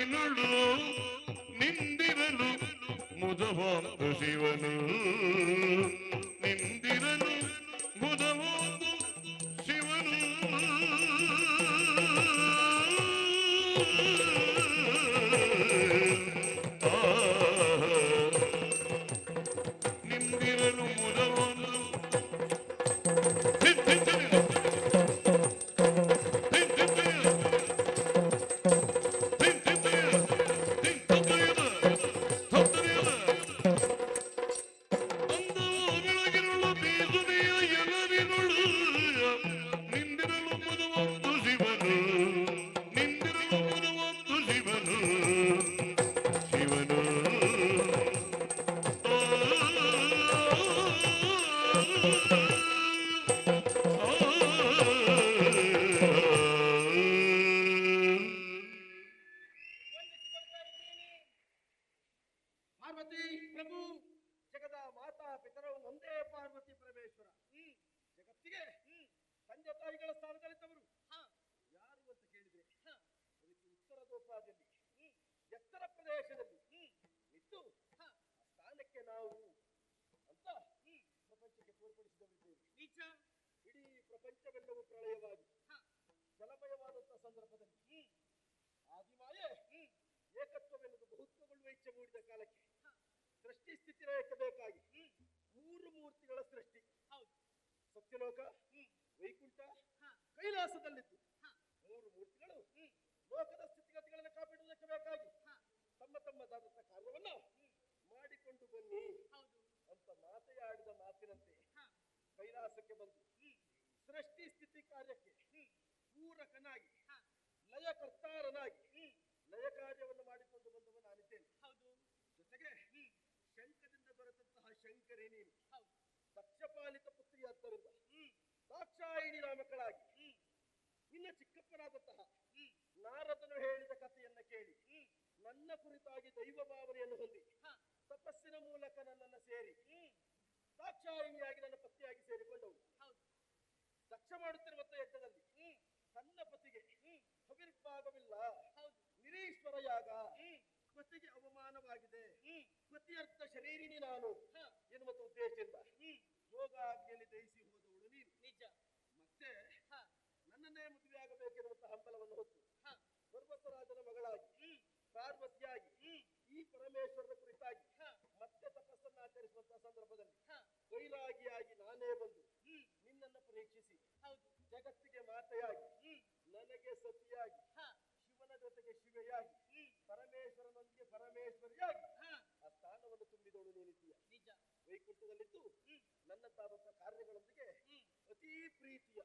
ಎಲವಿನುಳು ನಿಂದಿರಲು ಮುದವಾಂದು ಶಿವನು ನಿಂದಿರಲು ಮುದವಾಂದು ಶಿವನು ನಿಂದಿರಲು ಮುದವಾಂದು ಪಾರ್ವತಿ ಪ್ರಭು ಜಗದ ಮಾತಾ ಪಿತರವು ಒಂದೇ ಪಾರ್ವತಿ ಪರಮೇಶ್ವರ. ಜಗತ್ತಿಗೆ ತಂದೆ ತಾಯಿಗಳ ಸ್ಥಾನದಲ್ಲಿದ್ದವರು ಯಾರು ಅಂತ ಕೇಳಿದ್ರೆ ಅದಕ್ಕೆ ಉತ್ತರ ದೋಪಾದಿಯಲ್ಲಿ ಎತ್ತರ ಪ್ರದೇಶದಲ್ಲಿ ನಿಂತು ಆ ಸ್ಥಾನಕ್ಕೆ ನಾವು ಅಂತ ಪ್ರಪಂಚಕ್ಕೆ ತೋರ್ಪಡಿಸಿದವರಿದ್ದೇವೆ. ಇಡೀ ಪ್ರಪಂಚವೆಲ್ಲವೂ ಪ್ರಳಯವಾಗಿ ಜಲಮಯವಾದಂತಹ ಸಂದರ್ಭದಲ್ಲಿ ಆದಿಮಾಯೆ ಏಕತ್ವವೆನ್ನುವುದು ಬಹುತ್ವಗೊಳ್ಳುವ ಇಚ್ಛೆ ಮೂಡಿದ ಕಾಲಕ್ಕೆ ಸೃಷ್ಟಿ ಸ್ಥಿತಿ ಲಯಕ್ಕೆ ಬೇಕಾಗಿ ಮೂರು ಮೂರ್ತಿಗಳ ಸೃಷ್ಟಿ. ಸತ್ಯಲೋಕ, ವೈಕುಂಠ, ಕೈಲಾಸದಲ್ಲಿದ್ದು ಮೂರು ಮೂರ್ತಿಗಳು ಲೋಕದ ಸ್ಥಿತಿಗತಿಗಳನ್ನು ಕಾಪಾಡುವುದಕ್ಕೆ ಬೇಕಾಗಿ ತಮ್ಮ ತಮ್ಮದಾದಂತಹ ಕಾರ್ಯವನ್ನ ಮಾಡಿಕೊಂಡು ಬನ್ನಿ ಅಂತ ಮಾತೆಯಾಡಿದ ಮಾತಿನಂತೆ ಕೈಲಾಸಕ್ಕೆ ಬಂದು ಸೃಷ್ಟಿ ಸ್ಥಿತಿ ಕಾರ್ಯಕ್ಕೆ ಪೂರಕನಾಗಿ ಲಯಕರ್ತಾರನಾಗಿ ಲಯ ಕಾರ್ಯವನ್ನು ಮಾಡಿಕೊಂಡು ಬಂದವ ನಾನಿದ್ದೇನೆ. ಜೊತೆಗೆ ಶಂಕದಿಂದ ದೊರೆತಂತಹ ಶಂಕರೇ ನೀನು ದಕ್ಷಪಾಲಿತ ಪುತ್ರಿಯಾದ್ದರಿಂದ ದಾಕ್ಷಾಯಿಣಿ ನಾಮಕಳಾಗಿ ನಿನ್ನ ಚಿಕ್ಕಪ್ಪನಾದಂತಹ ನಾರದನು ಹೇಳಿದ ಕಥೆಯನ್ನ ಕೇಳಿ ನನ್ನ ಕುರಿತಾಗಿ ದೈವ ಭಾವನೆಯನ್ನು ಹೊಂದಿ ತಪಸ್ಸಿನ ಮೂಲಕ ನನ್ನನ್ನು ಸೇರಿ ದಾಕ್ಷಾಯಿಣಿಯಾಗಿ ನನ್ನ ಪತಿಯಾಗಿ ಸೇರಿಕೊಂಡವಳು. ದಕ್ಷ ಮಾಡುತ್ತಿರುವಂತ ಯಜ್ಞದಲ್ಲಿ ತನ್ನ ಪತಿಗೆ ಹವಿರ್ಭಾಗವಿಲ್ಲ, ನಿರೀಶ್ವರ ಯಾಗ, ಪತಿಗೆ ಅವಮಾನವಾಗಿದೆ, ಪತಿಯರ್ಥ ಶರೀರಿಣಿ ನಾನು ಎನ್ನುವಂತ ಉದ್ದೇಶದಿಂದ ಯೋಗಾಗ್ನಿಯಲ್ಲಿ ದಯಿಸಿ ಹೋದವಳು ನೀನು. ನಿಜ. ಮತ್ತೆ ನನ್ನನ್ನೇ ಮದುವೆ ಆಗಬೇಕೆನ್ನುವಂತಹ ಹಂಬಲವನ್ನು ಹೊತ್ತು ಪರ್ವತರಾಜನ ಮಗಳಾಗಿ ಪಾರ್ವತಿಯಾಗಿ ಈ ಪರಮೇಶ್ವರನ ಕುರಿತಾಗಿ ಮತ್ತೆ ತಪಸ್ಸನ್ನು ಆಚರಿಸುವಂತಹ ಸಂದರ್ಭದಲ್ಲಿ ಕೈಲಾಗಿಯಾಗಿ ನಾನೇ ಬಂದು ನಿನ್ನನ್ನು ಪರೀಕ್ಷಿಸಿ ಜಗತ್ತಿಗೆ ಮಾತೆಯಾಗಿ ನನಗೆ ಸತಿಯಾಗಿ ಶಿವನ ಜೊತೆಗೆ ಶಿವೆಯಾಗಿ ಪರಮೇಶ್ವರನೊಂದಿಗೆ ಪರಮೇಶ್ವರಿಯಾಗಿ ಆ ಸ್ಥಾನವನ್ನು ತುಂಬಿದವಳು ನೀನಿದ್ದೀಯ. ನಿಜ. ವೈಕುಂಠದಲ್ಲಿದ್ದು ನನ್ನದಾದಂತಹ ಕಾರ್ಯಗಳೊಂದಿಗೆ ಅತೀ ಪ್ರೀತಿಯ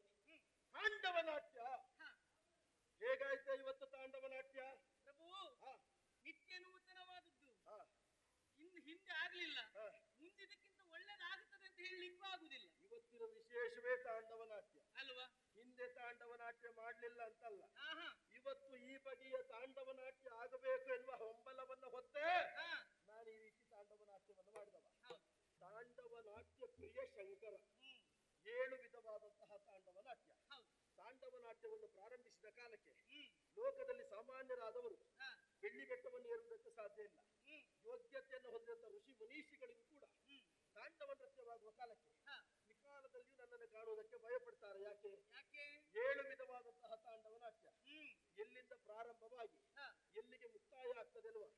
ತಾಂಡವ ನಾಟ್ಯ ಹೇಗಾಯ್ತು ಇವತ್ತು ತಾಂಡವ ನಾಟ್ಯ ಪ್ರಭು? ನಿತ್ಯ ನೂತನವಾದದ್ದು, ಇನ್ನು ಹಿಂದೆ ಆಗ್ಲಿಲ್ಲ, ಮುಂದಿನಕ್ಕಿಂತ ಒಳ್ಳೇದಾಗುತ್ತದೆ ಅಂತ ಹೇಳಲಿಕ್ಕೂ ಆಗುದಿಲ್ಲ. ಇವತ್ತಿನ ವಿಶೇಷವೇ ತಾಂಡವ ನಾಟ್ಯ ಅಲ್ವಾ? ಹಿಂದೆ ತಾಂಡವ ನಾಟ್ಯ ಮಾಡ್ಲಿಲ್ಲ ಅಂತಲ್ಲ, ಇವತ್ತು ಈ ಬಗೆಯ ತಾಂಡವ ನಾಟ್ಯ ಆಗಬೇಕು ಎನ್ನುವ ಹಂಬಲವನ್ನು ಹೊತ್ತೇ ನಾನು ಈ ರೀತಿ ತಾಂಡವ ನಾಟ್ಯವನ್ನು ಮಾಡಿದವ. ತಾಂಡವ ನಾಟ್ಯ ಪ್ರಿಯ ಶಂಕರ 7 ವಿಧವಾದಂತಹ ತಾಂಡವ ನಾಟ್ಯ. ತಾಂಡವ ನಾಟ್ಯವನ್ನು ಪ್ರಾರಂಭಿಸಿದ ಕಾಲಕ್ಕೆ ಲೋಕದಲ್ಲಿ ಸಾಮಾನ್ಯರಾದವರು ಬೆಳ್ಳಿ ಬೆಟ್ಟವನ್ನು ಏರುವುದಕ್ಕೆ ಸಾಧ್ಯ ಇಲ್ಲ. ಯೋಗ್ಯತೆಯನ್ನು ಹೊಂದಿದಂತಹ ಋಷಿ ಮುನೀಷಿಗಳಿಗೂ ಕೂಡ ತಾಂಡವ ನೃತ್ಯವಾಗುವ ಕಾಲಕ್ಕೆ ತ್ರಿಕಾಲದಲ್ಲಿಯೂ ನನ್ನನ್ನು ಕಾಣುವುದಕ್ಕೆ ಭಯಪಡ್ತಾರೆ. ಯಾಕೆ? 7 ವಿಧವಾದಂತಹ ತಾಂಡವ ನಾಟ್ಯ ಎಲ್ಲಿಂದ ಪ್ರಾರಂಭವಾಗಿ ಎಲ್ಲಿಗೆ ಮುಕ್ತಾಯ ಆಗ್ತದೆ ಅಲ್ವಾ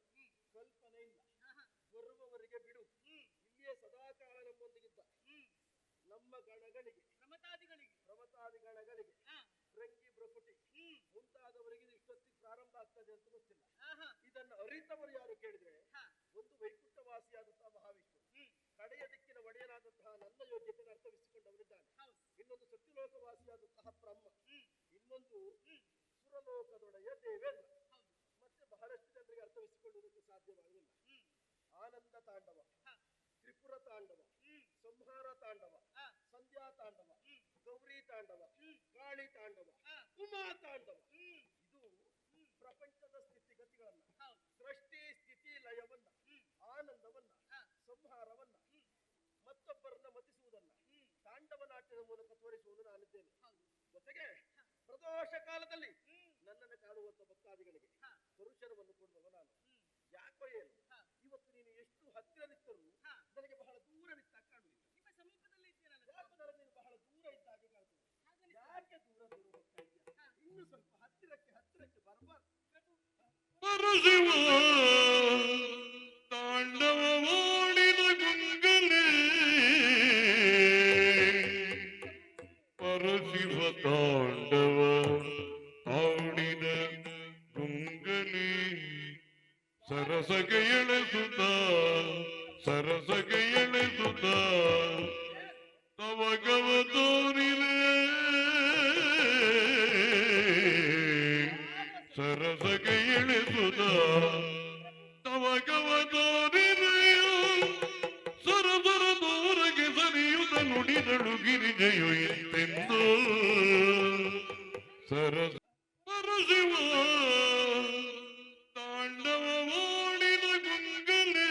ಕಲ್ಪನೆ ಇಲ್ಲ. ಬರುವವರಿಗೆ ಬಿಡು. ಇಲ್ಲಿಯೇ ಸದಾಕಾಲ ನಮ್ಮೊಂದಿಗಿದ್ದ ನಮ್ಮ ಗಣಗಳಿಗೆ ಪ್ರಮತಾದಿ ಗಣಗಳಿಗೆ ಭೃಂಗಿ ಭ್ರಕುಟಿ ಮುಂತಾದವರಿಗೆ ಇಷ್ಟೊತ್ತಿಗೆ ಪ್ರಾರಂಭ ಆಗ್ತದೆ ಅಂತ ಗೊತ್ತಿಲ್ಲ. ಇದನ್ನು ಅರಿತವರು ಯಾರು ಕೇಳಿದ್ರೆ ಒಂದು ವೈಕುಂಠವಾಸಿಯಾದಂತಹ ಮಹಾವಿಷ್ಣು, ಕಡೆಯ ದಿಕ್ಕಿನ ಒಡೆಯನಾದಂತಹ ನನ್ನ ಯೋಗ್ಯತೆಯನ್ನು ಅರ್ಥವಿಸಿಕೊಂಡವರಿದ್ದಾನೆ. ಇನ್ನೊಂದು ಸತ್ಯಲೋಕವಾಸಿಯಾದಂತಹ ಬ್ರಹ್ಮ, ಇನ್ನೊಂದು ಸುರಲೋಕದೊಡೆಯ ದೇವೇಂದ್ರ. ಮತ್ತೆ ಬಹಳಷ್ಟು ಜನರಿಗೆ ಅರ್ಥವಿಸಿಕೊಳ್ಳುವುದಕ್ಕೆ ಸಾಧ್ಯವಾಗಲಿಲ್ಲ. ಆನಂದ ತಾಂಡವ, ತ್ರಿಪುರ ತಾಂಡವ, ಸಂಹಾರ ತಾಂಡವ, ಸಂಧ್ಯಾ ತಾಂಡವ, ಗೌರಿ ತಾಂಡವ, ಕಾಳಿ ತಾಂಡವ, ಉಮಾ ತಾಂಡವ. ಇದು ಪ್ರಪಂಚದ ಸ್ಥಿತಿಗತಿಗಳನ್ನ, ಸೃಷ್ಟಿ ಸ್ಥಿತಿ ಲಯವನ್ನ, ಆನಂದವನ್ನ, ಸಂಹಾರವನ್ನ, ಮತ್ತೊಬ್ಬರನ್ನ ಮತಿಸುವುದನ್ನ ತಾಂಡವ ನಾಟ್ಯದ ಮೂಲಕ ತೋರಿಸುವುದು ನಾನಿದ್ದೇನೆ. ಜೊತೆಗೆ ಪ್ರದೋಷ ಕಾಲದಲ್ಲಿ ನನ್ನನ್ನು ಕಾಣುವಂತ ಭಕ್ತಾದಿಗಳಿಗೆ ದರ್ಶನವನ್ನು ಕೊಡುವ ಯಾಕೋ ಏನು ಇವತ್ತು ನೀನು ಎಷ್ಟು ಹತ್ತಿರ ನಿಂತರೂ ನನಗೆ ಬಹಳ ದೂರ ನಿಂತಾಗ ಕಾಣುವುದಿಲ್ಲ. ನಿಮ್ಮ ಸಮೀಪದಲ್ಲೇ ಇದ್ದೀರಲ್ಲ ಯಾಕೋ ನನಗೆ ನೀನು ಬಹಳ ದೂರ ಇದ್ದಾಗ ಕಾಣ್ತದೆ. ಯಾಕೆ ದೂರ ದೂರ ಹೋಗ್ತಾ ಇದ್ದೀಯ? ಇನ್ನು ಸ್ವಲ್ಪ ಹತ್ತಿರಕ್ಕೆ ಬರಬಾರ್ದು. ಪರಶಿವ ತಾಂಡವವಾಡಿದ ಗುಂಗನೇ ಪರಶಿವ ತಾಂಡವ ಆಡಿದ ಗುಂಗನೇ ಸರಸಗೆ ಎಳೆಸುತ್ತ ತವಗವ ತೋರಿದೆ ಸರಸಗೆ ಎಳೆಸುತ್ತ ತವಗವ ತೋರಿದೆಯೋ ಸರಸರ ದೂರಗೆ ಸರಿಯುತ್ತ ನುಡಿದಳು ಗಿರಿಜೆಯು ಎಂತೆಂದು ಸರಸ ಪರಶಿವ ತಾಂಡವವಾಡಿದ ಗುಂಗನೇ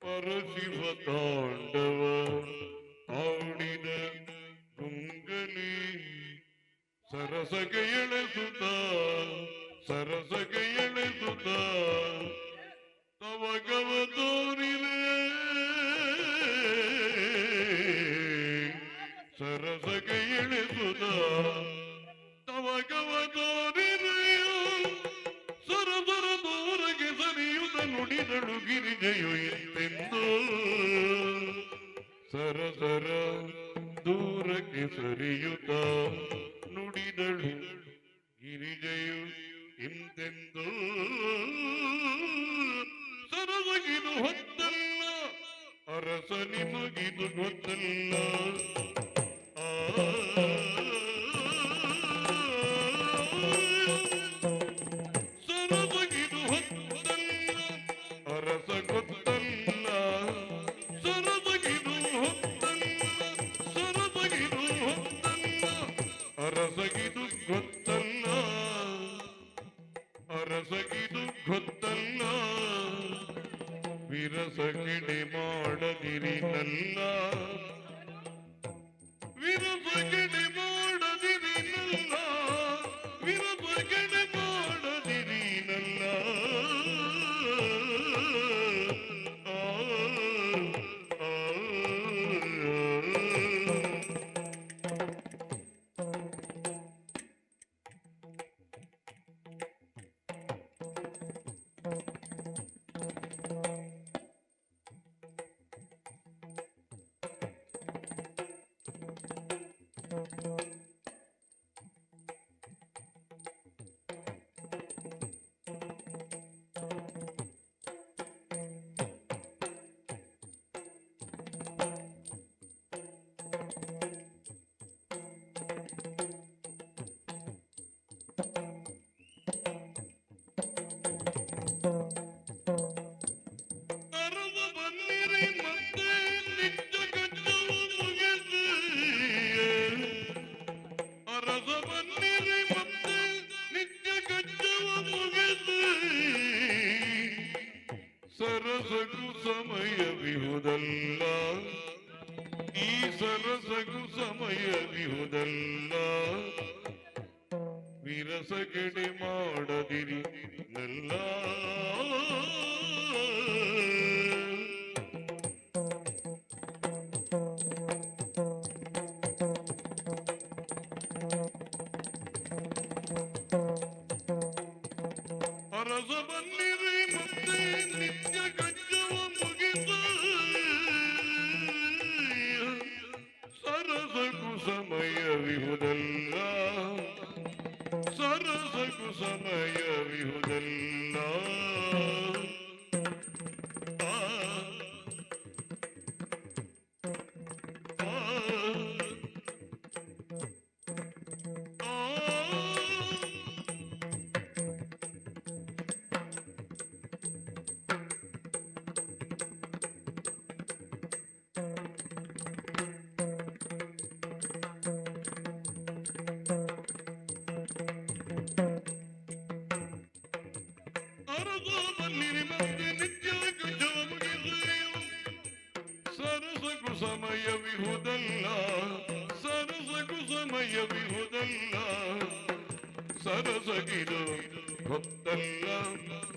ಪರಶಿವ ತಾಂಡವ ಆಡಿದ ಗುಂಗನೇ ಸರಸಗೆ ಎಳೆಸುತ್ತ ತವಗವ ತೋರಿದೆ ಸರಸಗೆ ಎಳೆಸುತ್ತ ತವಗವ ತೋರಿದೆಯೋ ಸರಸರ ದೂರಗೆ ಸರಿಯುತ್ತ ನುಡಿದಳು ಗಿರಿಜೆಯು ಎಂತೆಂದು ಸರಸರ ದೂರಕ್ಕೆ ಸರಿಯುತ್ತ ನುಡಿದಳು ಗಿರಿಜೆಯು ಎಂತೆಂದು ಸರಸಗಿದು ಹೊತ್ತಲ್ಲ ಅರಸ ನಿಮಗಿದು ಗೊತ್ತಲ್ಲ ಸರಸಗಿದು ಹೊತ್ತಲ್ಲ ಅರಸ ಗೊತ್ತಲ್ಲ ಸರಸಗಿದು ಹೊತ್ತಲ್ಲ ಅರಸಗಿದು ಗೊತ್ತಲ್ಲ ವಿರಸಗಿಡೆ ಮಾಡದಿರಿ ನಲ್ಲ ವಿರಸಗಿಡೆ ಮಾಡದಿರಿ ನಲ್ಲ ವಿರಸಗಿಡೆ ಮಾಡದಿರಿ ನಲ್ಲ ಸರಸಗು ಸಮಯವಿಹುದಲ್ಲ ಈ ಸರಸಗು ಸಮಯವಿಹುದಲ್ಲ ವಿರಸಗೆಡೆ ಮಾಡದಿರಿ ನಲ್ಲ ಅರಸ ಬನ್ನಿರಿ ಮತ್ತೆ ನಿತ್ಯ ಗಜ್ಜವ ಮುಗಿದು ಸರಸಗು ಸಮಯವಿಹುದಲ್ಲ ಸರಸಗು ಸಮಯವಿಹುದಲ್ಲ ಸರಸಗು ಸಮಯವಿಹುದಲ್ಲ ಸರಸಗು ಸಮಯವಿಹುದಲ್ಲ ಸರಸಗಿದು ಗೊತ್ತಲ್ಲ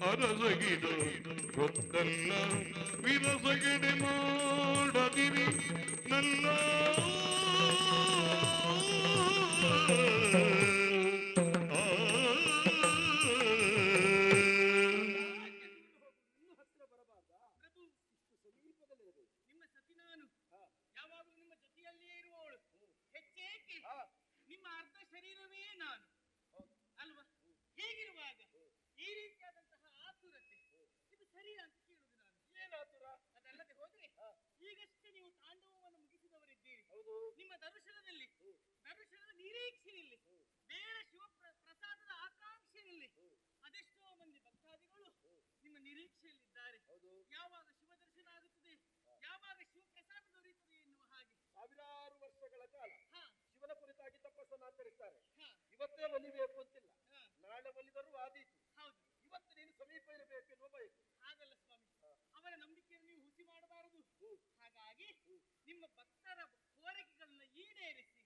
ಅರಸಗಿದು ಗೊತ್ತಲ್ಲ ವಿರಸಗಡೆ ಮಾಡದಿರಿ ನಲ್ಲ ಇನ್ನು ಹತ್ತಿರ ಬರಬಾರ್ದಾ? ಪ್ರಭು, ಇಷ್ಟು ಸಮೀಪದಲ್ಲಿರಬೇಕು. ನಿಮ್ಮ ಸತಿ ನಾನು ಹಾ. ಯಾವಾಗಲೂ ನಿಮ್ಮ ಜೊತೆಯಲ್ಲಿಯೇ ಇರುವವಳು. ಹೆಚ್ಚೇಕೆ ಹಾ. ನಿಮ್ಮ ಅರ್ಧ ಶರೀರವೇ ನಾನು ಹೌದು. ಅಲ್ವಾ? ಹೀಗಿರುವಾಗ ಈ ರೀತಿಯಾದಂತಹ ಆತುರತೆ ಇದು ಸರಿಯಾ ಅಂತ ಕೇಳುದು ನಾನು. ಏನಾತುರ? ಅದಲ್ಲದೆ ಹೋದ್ರೆ ಹಾ. ಈಗಷ್ಟೇ ನೀವು ತಾಂಡವವನ್ನು ಮುಗಿಸಿದವರಿದ್ದೀರಿ. ಹೌದು. ನಿಮ್ಮ ದರ್ಶನದಲ್ಲಿ ದರ್ಶನದ ನಿರೀಕ್ಷೆಯಲ್ಲಿ ಬೇರೆ ಪ್ರಸಾದದ ಆಕಾಂಕ್ಷೆಯಲ್ಲಿ ಅದೆಷ್ಟೋ ಮಂದಿ ಭಕ್ತಾದಿಗಳು ನಿಮ್ಮ ನಿರೀಕ್ಷೆಯಲ್ಲಿದ್ದಾರೆ. ಹೌದು. ಯಾವಾಗ ಶಿವ ದರ್ಶನ ಆಗುತ್ತದೆ, ಯಾವಾಗ ಶಿವ ಪ್ರಸಾದ ದೊರೆಯುತ್ತದೆ ಎನ್ನುವ ಹಾಗೆ. ಸಾವಿರಾರು ವರ್ಷಗಳ ಕಾಲ ಹಾ ಶಿವನ ಕುರಿತಾಗಿ ತಪಸ್ಸನ್ನು ಆಚರಿಸ್ತಾರೆ. ಹಾ ಇವತ್ತೇ ಒಲಿಬೇಕು ಅಂತಿಲ್ಲ, ಹಾ ನಾಳೆ ಒಲಿದರೂ ಆದೀತು. ಹೌದು. ಇವತ್ತು ನೀನು ಸಮೀಪ ಇರಬೇಕು ಎನ್ನುವ ಬಯಕೆ. ಹಾಗಲ್ಲ ಸ್ವಾಮಿ, ಅವರ ನಂಬಿಕೆಯನ್ನು ನೀವು ಹುಸಿ ಮಾಡಬಾರದು. ಹ್ಮ್. ಹಾಗಾಗಿ ನಿಮ್ಮ ಭಕ್ತರ ಕೋರಿಕೆಗಳನ್ನ ಈಡೇರಿಸಿ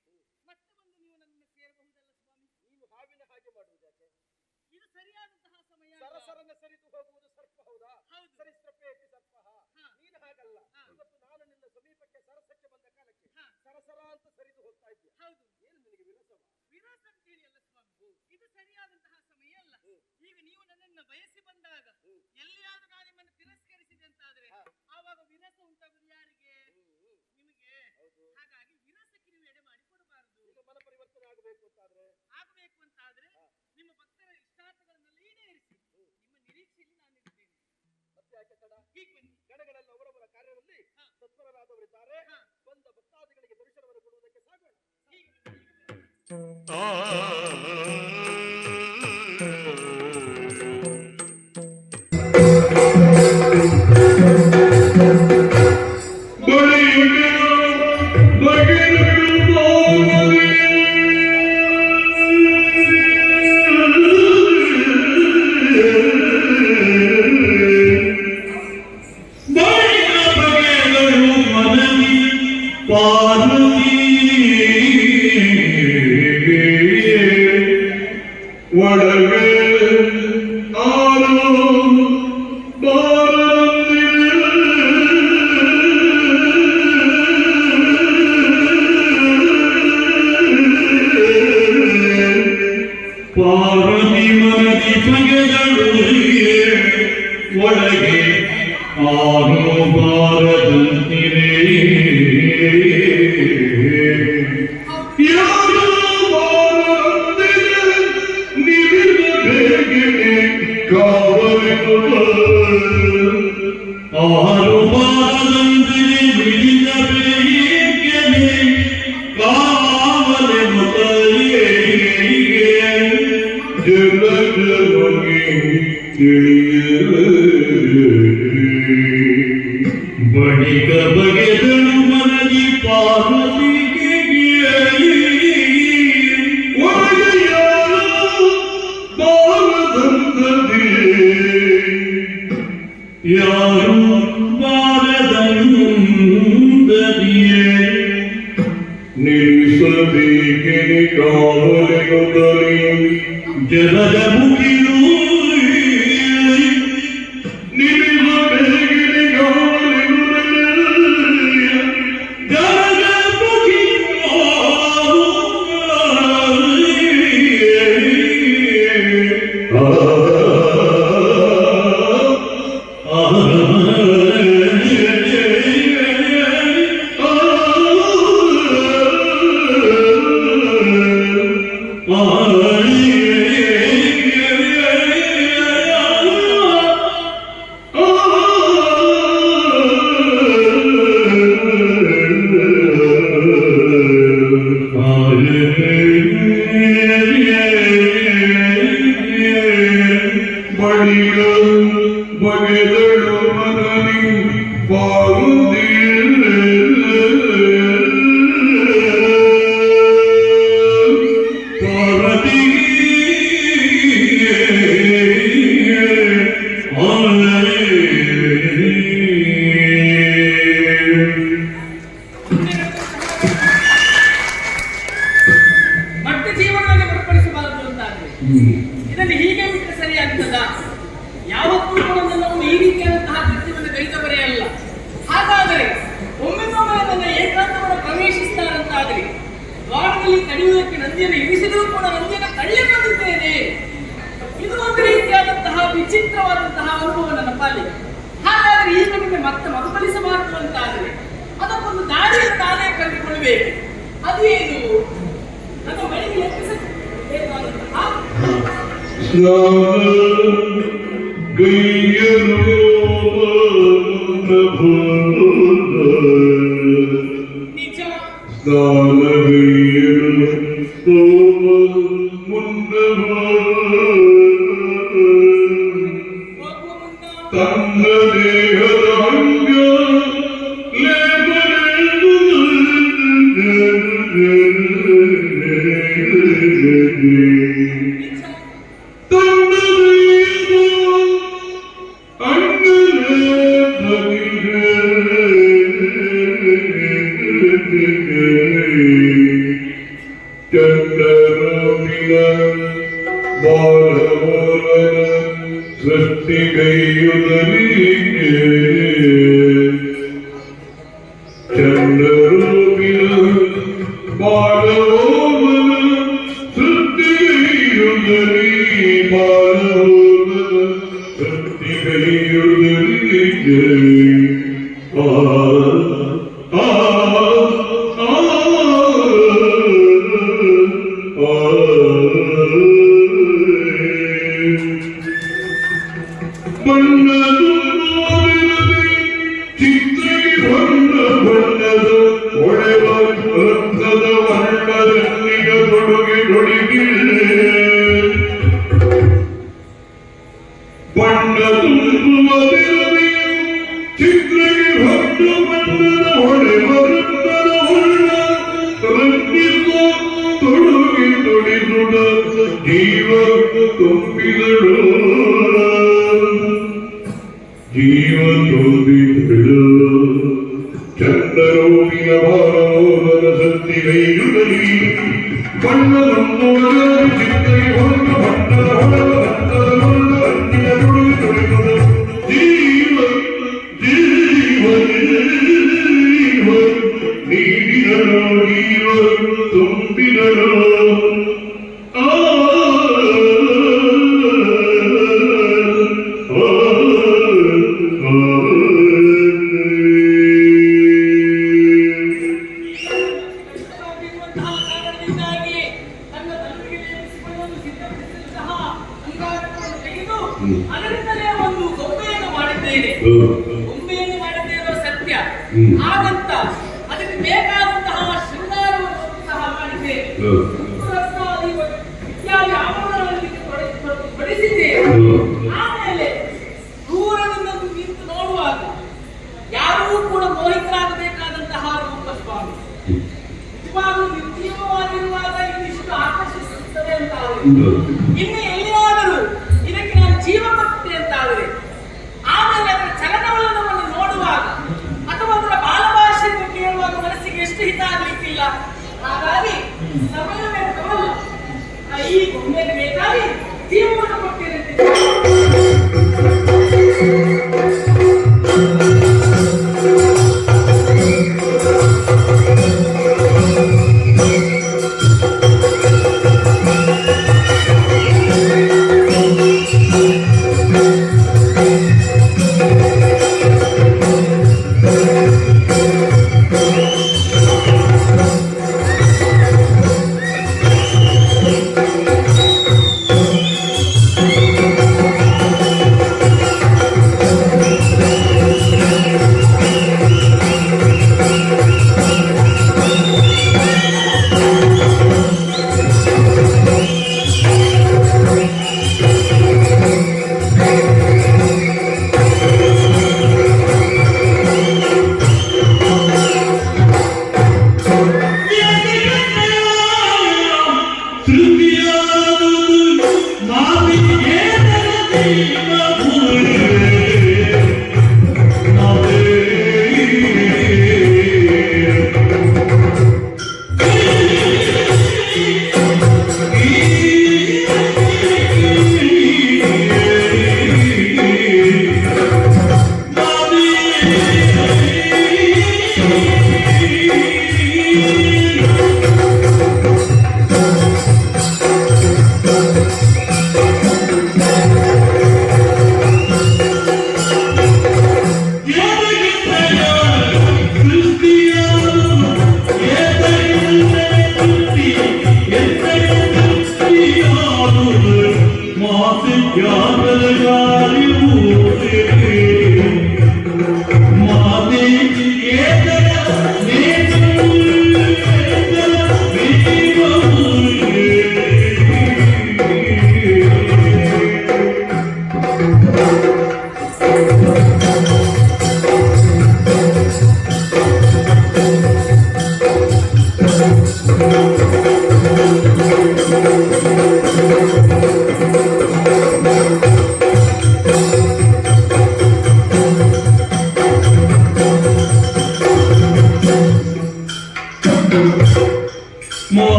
ಮತ್ತೆ ಬಂದು ನೀವು ನನ್ನನ್ನು ಸೇರಬಹುದಲ್ಲ ಸ್ವಾಮಿ. ನೀನು ಹಾವಿನ ಹಾಗೆ ಮಾಡುವುದು ಯಾಕೆ? ಇದು ಸರಿಯಾದಂತಹ ಸಮಯ ಅಲ್ಲ. ಸರಸರನ್ನ ಸರಿದು ಹೋಗುವುದು ಸರ್ಪ ಹೌದಾ? ಹೌದು. ಸರಿಸ್ರಪೇತಿ ಸರ್ಪ. ಹಾ. ನೀನು ಹಾಗಲ್ಲ. ಹಾ. ಇವತ್ತು ನಾನು ನಿನ್ನ ಸಮೀಪಕ್ಕೆ ಸರಸಕ್ಕೆ ಬಂದ ಕಾಲಕ್ಕೆ ಹಾ. ಸರಸರ ಅಂತ ಸರಿದು ಹೋಗ್ತಾ ಇದ್ದೀಯ. ಹೌದು. ಏನು ನಿನಗೆ ವಿರಸವ? ವಿರೋಧ ಅಂತ ಹೇಳಿ ಅಲ್ಲ ಸ್ವಾಮಿ, ಇದು ಸರಿಯಾದಂತಹ ಸಮಯ ಅಲ್ಲ. ಈಗ ನೀವು ನನ್ನನ್ನು ಬಯಸಿ ಬಂದಾಗ ಎಲ್ಲಿಯಾದ್ರೂ ನಾನು ನಿಮ್ಮನ್ನು ತಿರಸ್ಕರಿಸಿದೆ ಅಂತಾದ್ರೆ ಹಾ. ಆವಾಗ ವಿರಸ ಉಂಟಾಗುದು ಯಾರಿಗೆ? ನಿಮಗೆ. ಹೌದು. ಹಾಗಾಗಿ ವಿರಸಕ್ಕೆ ನೀವು ಎಡೆ ಮಾಡಿ ಕೊಡಬಾರದು. ಈಗ ಮನ ಪರಿವರ್ತನೆ ಆಗಬೇಕು ಅಂತಾದ್ರೆ ಆಗಬೇಕು ಅಂತಾದ್ರೆ ಹಾ. ನಿಮ್ಮ ಭಕ್ತರ ಇಷ್ಟಾರ್ಥಗಳನ್ನೆಲ್ಲ ಈಡೇರಿಸಿ ನಿಮ್ಮ ನಿರೀಕ್ಷೆಯಲ್ಲಿ ನಾನಿರುತ್ತೇನೆ. ಮತ್ತೆ ಯಾಕೆ ತಡ? ಹೀಗೆ ಬನ್ನಿ. ಗಣಗಳೆಲ್ಲ ಅವರವರ ಕಾರ್ಯದಲ್ಲಿ ಹಾ. ತತ್ಪರರಾದವರಿದ್ದಾರೆ. ಹಾ. ಬಂದ ಭಕ್ತಾದಿಗಳಿಗೆ ದರ್ಶನವನ್ನು ಕೊಡುವುದಕ್ಕೆ ಸಾಗೋಣ. ಹೀಗೆ ಬನ್ನಿ, ಹೀಗೆ ಬನ್ನಿ. ಒಳಗೆ ಆರು ಪಾರ್ವತಿ ಮನದಿ ಬಗೆಗಳು ಒಳಗೆ ಆರು ಬಾರದಂತಿರೆ ಯಾರು ಬಾರದಂತಿರೆ ನಿವಿದ ಬೇಗನೆ ಕಾವಲಿರುವ ಆರು ಬಾರದಂತಿರೆ ನಿವಿದ ಬೇಗನೆ ಕಾವಲೆ ಮತಯೇ ಜಲ ಜಲಗೆ ಬಳಿಕ ಬಗೆದಳು ಮನದಿ ಪಾರ್ವತಿಗೆ ಬಾರದಂತದೆ ಯಾರು ಬಾರದಂತದೆಯೇ ನಿಲ್ಲಿಸಬೇಕೆ ಕಾವಲಿರುತ್ತಲೇ ಜಲದ ಮುಗಿಲು ನಿಲ್ಲಿಸಬೇಕೆ ಕಾವಲಿರುತ್ತಲೇ ಜಲದ ಬಗೆದಳು ಮನದಿ ಪಾರ್ವತಿ ಮತ್ತೆ ಜೀವನದಲ್ಲಿ ಮರುಕಳಿಸಬಾರದು ಅಂತಾದ್ರೆ ಇದನ್ನು ಹೀಗೆ ಬಿಟ್ಟರೆ ಸರಿಯಾಗ್ತದ? ಯಾವತ್ತೂ ಕೂಡ ನನ್ನನ್ನು ಈ ರೀತಿಯಾದಂತಹ ಕೃತ್ಯವನ್ನು ಕೈದವರೇ ಅಲ್ಲ. ಹಾಗಾದರೆ ಒಮ್ಮೆಗೊಮ್ಮೆ ನನ್ನ ಏಕಾಂತವನ್ನು ಪ್ರವೇಶಿಸ್ತಾರಂತಾದರೆ ದ್ವಾರದಲ್ಲಿ ತಡೆಯುವುದಕ್ಕೆ ನಂದಿಯನ್ನು ಇರಿಸಿದರೂ ಕೂಡ ನಂದಿಯನ್ನು ತಳ್ಳಿ ಬಂದಿದ್ದೇನೆ. ಇದು ಒಂದು ರೀತಿಯಾದಂತಹ ವಿಚಿತ್ರವಾದಂತಹ ಅನುಭವ ನನ್ನ ಪಾಲಿಗೆ. ಹಾಗಾದರೆ ಈಗ ನಿಮಗೆ ಮತ್ತೆ ಮರುಕಳಿಸಬಾರದು ಅಂತಾದರೆ ಅದಕ್ಕೊಂದು ದಾರಿಯನ್ನು ನಾನೇ ಕಂಡುಕೊಳ್ಳಬೇಕು. ಅದು ಏನು? ನನ್ನ ಮನೆಗೆ ಲೆಕ್ಕಿಸಬೇಕಾದಂತಹ ನಿಜ ತನ್ನ ದೇಹದ ಅಂಗ ಅದರಿಂದಲೇ ಒಂದು ಗೊಂಬೆಯನ್ನು ಮಾಡಿದ್ದೇನೆ. ಗೊಂಬೆಯನ್ನು ಮಾಡಿದ್ದೇನೋ ಸತ್ಯ, ಹಾಗಂತ ಅದಕ್ಕೆ ಬೇಕಾದಂತಹ ಶೃಂಗಾರವನ್ನು ಸಹ ಮಾಡಿದ್ದೇನೆ. ಇತ್ಯಾದಿ ಆಭರಣಗಳನ್ನು ಪಡಿಸಿದ್ದೇನೆ. ಆಮೇಲೆ ದೂರದಿಂದ ನಿಂತು ನೋಡುವಾಗ ಯಾರೂ ಕೂಡ ಮೋಹಿತರಾಗಬೇಕಾದಂತಹ ರೂಪ ಸ್ವಾಮಿ. ನಿಜವಾಗ್ಲೂ ನಿರ್ಜೀವವಾಗಿರುವಾಗ ಇನ್ನಿಷ್ಟು ಆಕರ್ಷಿಸುತ್ತದೆ ಅಂತ ಇನ್ನು ಎಲ್ಲಿಯಾದರೂ ಇದಕ್ಕೆ ನಾನು ಜೀವ ಕೊಟ್ಟೆ ಅಂತಾದರೆ ಆಮೇಲೆ ಅದರ ಚಲನವಲನವನ್ನು ನೋಡುವಾಗ ಅಥವಾ ಅದರ ಬಾಲಭಾಷೆಯನ್ನು ಕೇಳುವಾಗ ಮನಸ್ಸಿಗೆ ಎಷ್ಟು ಹಿತ ಆಗಲಿಕ್ಕಿಲ್ಲ. ಹಾಗಾಗಿ ಸಮಯವೇ ತಗೊಳ್ಳ ಈ ಗೊಂಬೆಗೆ ಬೇಕಾಗಿ ಜೀವವನ್ನು ಕೊಟ್ಟಿರುತ್ತೆ.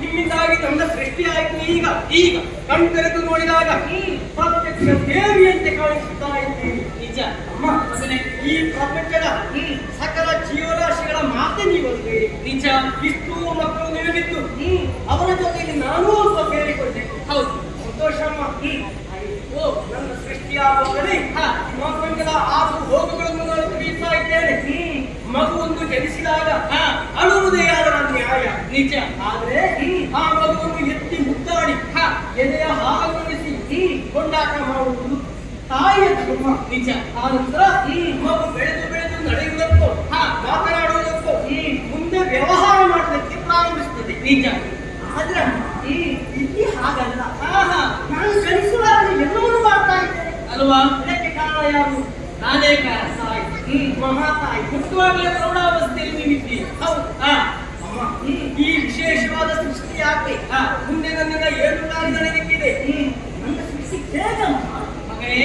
ನಿಮ್ಮಿಂದಾಗಿ ತಂದ ಸೃಷ್ಟಿ ಆಯ್ತು. ಈಗ ಕಣ್ತೆರೆದು ನೋಡಿದಾಗ ಪ್ರತ್ಯಕ್ಷ ದೇವಿಯಂತೆ ಕಾಣಿಸುತ್ತಾ ಇದ್ದೀವಿ. ನಿಜ ಅಮ್ಮ, ಈ ಪ್ರಪಂಚದ ಸಕಲ ಜೀವರಾಶಿಗಳ ಮಾತೆ ನೀವು ನಿಜ. ಇಷ್ಟು ಮಕ್ಕಳು ನಿಮಗಿದ್ದು ಅವರ ಜೊತೆಗೆ ನಾನೂ ಸ್ವಲ್ಪ ಸೇರಿಕೊಂಡೆ. ಹೌದು, ಸಂತೋಷಮ್ಮ. ಓ, ನನ್ನ ಸೃಷ್ಟಿಯಾಗುವುದರಲ್ಲಿ ಪ್ರಪಂಚದ ಆರು ಹೋಗುಗಳನ್ನು ನಾನು ತಿಳಿಯುತ್ತಾ ಇದ್ದೇನೆ. ಮಗುವೊಂದು ಜನಿಸಿದಾಗ ಅಳುವುದೇ ಯಾರ ನ್ಯಾಯ. ನಿಜ. ಆದ್ರೆ ಆ ಮಗುವನ್ನು ಎತ್ತಿ ಮುದ್ದಾಡಿ ಎದೆಯ ಹಾಲುಣಿಸಿ ಕೊಂಡಾಟ ಮಾಡುವುದು ತಾಯಿಯ ಧರ್ಮ. ನಿಜ. ಆ ನಂತರ ಮಗು ಬೆಳೆದು ನಡೆಯುವುದಕ್ಕೂ ಮಾತನಾಡುವುದಕ್ಕೂ ಮುಂದೆ ವ್ಯವಹಾರ ಮಾಡುವುದಕ್ಕೆ ಪ್ರಾರಂಭಿಸುತ್ತದೆ. ನಿಜ. ಆದ್ರೆ ಇಲ್ಲಿ ಹಾಗಲ್ಲ. ನಾನು ಜನಿಸುವಾಗ ಎಲ್ಲವನ್ನೂ ಮಾಡ್ತಾ ಇದ್ದೇನೆ ಅಲ್ವಾ? ಇದಕ್ಕೆ ಕಾರಣ ಯಾರು? ನಾನೇ ಕಾರಣ. ಮಹಾತಾಯಿ. ಹುಟ್ಟುವಾಗಲೇ ಪ್ರೌಢಾವಸ್ಥೆಯಲ್ಲಿ ನೀವಿದ್ದೀರಿ. ಹೌದು. ಅಮ್ಮ, ಈ ವಿಶೇಷವಾದ ಸೃಷ್ಟಿ ಯಾಕೆ? ಮುಂದೆ ನನ್ನಿಂದ ಏನು ದಾರಿ ನನಗಿಕ್ಕಿದೆ? ನನ್ನ ಸೃಷ್ಟಿ ಹೇಗೆ ಮಗನೇ?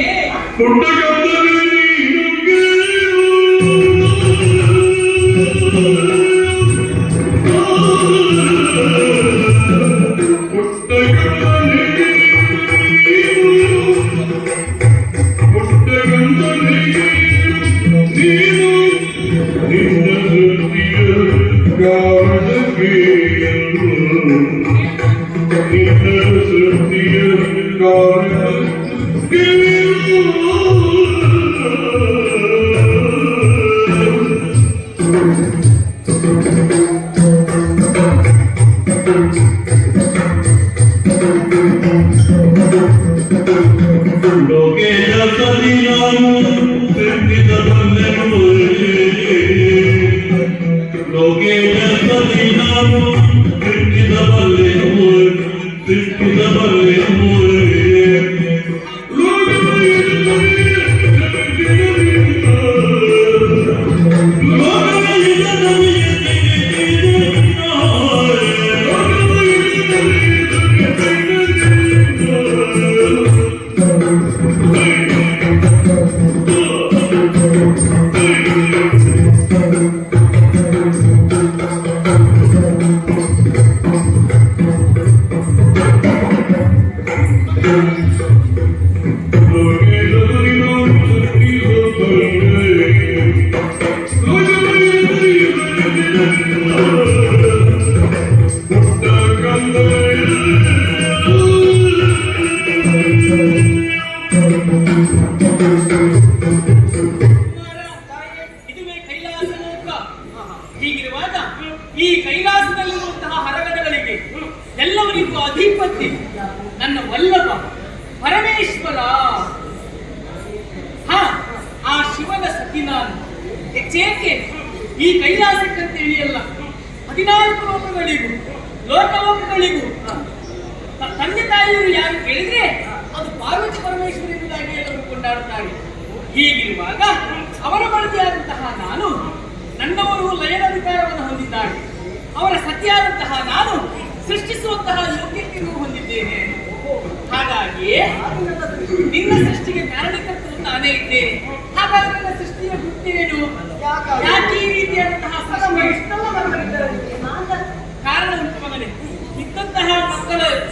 ಇದುವೇ ಕೈಲಾಸ ಲೋಕ. ಹೀಗಿರುವಾಗ ಈ ಕೈಲಾಸದಲ್ಲಿರುವಂತಹ ಹರಗದಗಳಿಗೆ ಎಲ್ಲವರಿಗೂ ಅಧಿಪತಿ ನನ್ನ ವಲ್ಲಭ ಪರಮೇಶ್ವರ. ಆ ಶಿವನ ಸತಿ ನಾನು. ಹೆಚ್ಚೇಕೆ ಈ ಕೈಲಾಸಕ್ಕಂತ ಹೇಳಿಯಲ್ಲ, 14 ಲೋಕಗಳಿಗೂ ಲೋಕಲೋಕಗಳಿಗೂ ತಂದೆ ತಾಯಿಯರು ಯಾರು ಕೇಳಿದ್ರೆ ಅದು ಪಾರ್ವತಿ ಪರಮೇಶ್ವರ ಎಂಬುದಾಗಿ ಎಲ್ಲರೂ ಕೊಂಡಾಡುತ್ತಾರೆ. ಹೀಗಿರುವಾಗ ಅವರ ಮಡದಿಯಾದಂತಹ ನಾನು, ನನ್ನವರು ಲಯನಾಧಿಕಾರವನ್ನು ಹೊಂದಿದ್ದಾರೆ. ಅವರ ಸತಿಯಾದಂತಹ ನಾನು ಸೃಷ್ಟಿಸುವಂತಹ ಯೋಗ್ಯತೆಯನ್ನು ಹೊಂದಿದ್ದೇನೆ. ಹಾಗಾಗಿ ನಿನ್ನ ಸೃಷ್ಟಿಗೆ ಕಾರಣಕರ್ತರು ನಾನೇ ಇದ್ದೇನೆ. ಹಾಗಾಗಿ ನನ್ನ ಸೃಷ್ಟಿಯ ಗುರ್ತೇನು? ಯಾಕೆ ಈ ರೀತಿಯಾದಂತಹ ಕಾರಣ ಉಂಟು ಮಗನೇ. ಇದ್ದಂತಹ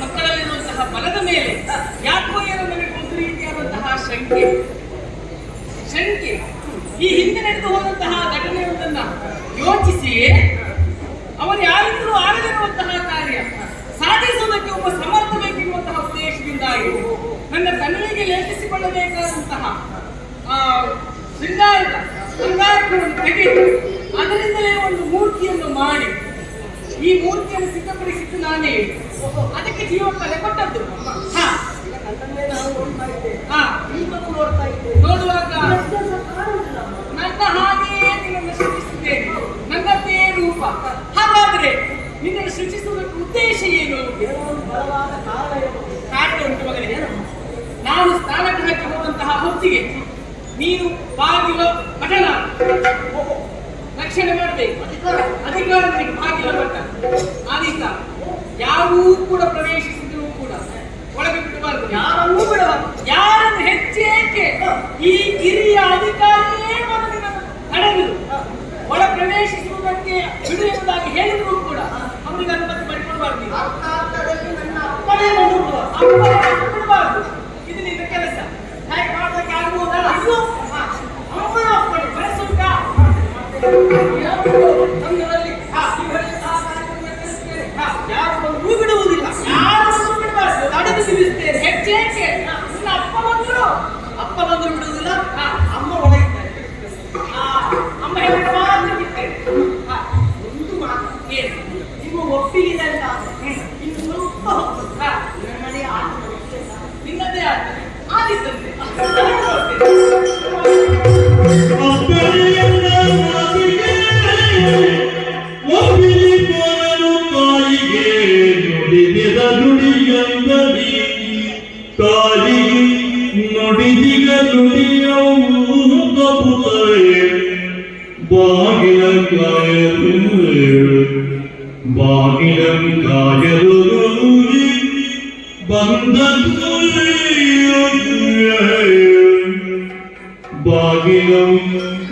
ಮಕ್ಕಳಲ್ಲಿರುವಂತಹ ಬಲದ ಮೇಲೆ ಯಾಕೋ ಏನೋ ನನಗೆ ಒಂದು ರೀತಿಯಾದಂತಹ ಶಂಕೆ. ಈ ಹಿಂದೆ ನಡೆದು ಹೋದಂತಹ ಘಟನೆಯೊಂದನ್ನ ಯೋಚಿಸಿ ಅವರು ಯಾರಿಂದಲೂ ಆಗದಿರುವಂತಹ ಕಾರ್ಯ ಸಾಧಿಸುವುದಕ್ಕೆ ಒಬ್ಬ ಸಮರ್ಥ ಬೇಕೆನ್ನುವಂತಹ ಉದ್ದೇಶದಿಂದಾಗಿ ನನ್ನ ಕಣ್ಣಿಗೆ ಲೇಪಿಸಿಕೊಳ್ಳಬೇಕಾದಂತಹ ಶೃಂಗಾರದ ಅಂಗಾರಗಳನ್ನು ತೆಗೆದು ಅದರಿಂದಲೇ ಒಂದು ಮೂರ್ತಿಯನ್ನು ಮಾಡಿ ಈ ಮೂರ್ತಿಯನ್ನು ಸಿದ್ಧಪಡಿಸಿದ್ದು ನಾನೇ. ಅದಕ್ಕೆ ಜೀವಕಲೆ ಕೊಟ್ಟದ್ದು. ನೋಡುವಾಗ ನನ್ನ ಹಾಗೆಯೇ ನಿನ್ನನ್ನು ಸೃಷ್ಟಿಸಿದ್ದೇನೆ, ನನ್ನದೇ ರೂಪ. ಹಾಗಾದ್ರೆ ನಿನ್ನನ್ನು ಸೃಷ್ಟಿಸುವುದಕ್ಕೆ ಉದ್ದೇಶ ಏನು? ಕಾರಣ ಉಂಟು ಮಗನೇ. ನಾನು ಸ್ನಾನಗೃಹಕ್ಕೆ ಹೋದಂತಹ ಹೊತ್ತಿಗೆ ನೀನು ಬಾಗಿಲ ಪಠಣ ರಕ್ಷಣೆ ಮಾಡಬೇಕು. ಅಧಿಕಾರ ಬಾಗಿಲ ಪಟ್ಟ ಆದೀತ ಯಾರೂ ಕೂಡ ಪ್ರವೇಶಿಸಿದ್ರು ಕೂಡ ಒಳಗೆ ಬಿಡಬಾರದು, ಯಾರನ್ನೂ ಬಿಡಬಾರದು. ಯಾರನ್ನು ಹೆಚ್ಚೇಕೆ ಈ ಕಿರಿಯ ಅಧಿಕಾರಿಯೇ ಮೊದಲಿನನ್ನು ತಡೆದರು ಒಳ ಪ್ರವೇಶಿಸುವುದಕ್ಕೆ ಬಿಡು ಎಂಬುದಾಗಿ ಹೇಳಿದ್ರು ಕೂಡ ಅವರಿಗೆ ಅನುಮತಿ ಮಾಡಿಕೊಡಬಾರದು. ಬಿಡಬಾರದು. ಇದು ನಿನ್ನ ಕೆಲಸ. ಹಾಗೆ ಮಾಡೋದಕ್ಕೆ ಆಗುವುದಲ್ಲ. ಯಾರನ್ನೂ ಬಿಡುವುದಿಲ್ಲ, ಯಾರನ್ನೂ ಬಿಡಬಾರದು. ತಡೆದು ನಿಲ್ಲಿಸ್ತೇನೆ. ಹೆಚ್ಚೇಕೆ ನಿನ್ನ ಅಪ್ಪ ಬಂದ್ರು ಬಿಡುವುದಿಲ್ಲ. ಅಮ್ಮ ಒಳಗಿದ್ದಾರೆ. ಅಮ್ಮ ಹೇಳಿದ ಮಾತ್ರ ಬಿಡ್ತೇನೆ. ಒಂದು ಮಾತು ಏನು, ನಿಮ್ಮ ಒಪ್ಪಿಗೆ ಇನ್ನು ಸ್ವಲ್ಪ ಮನೆ ನಿನ್ನದೇ ಆಗ್ತದೆ. ಆದಿತ್ತಂತೆ ಬಾಗಿಲಂ ಕಾಯಲು ಬಂದ ಬಾಗಿಲಂ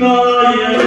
ಕಾಯಲು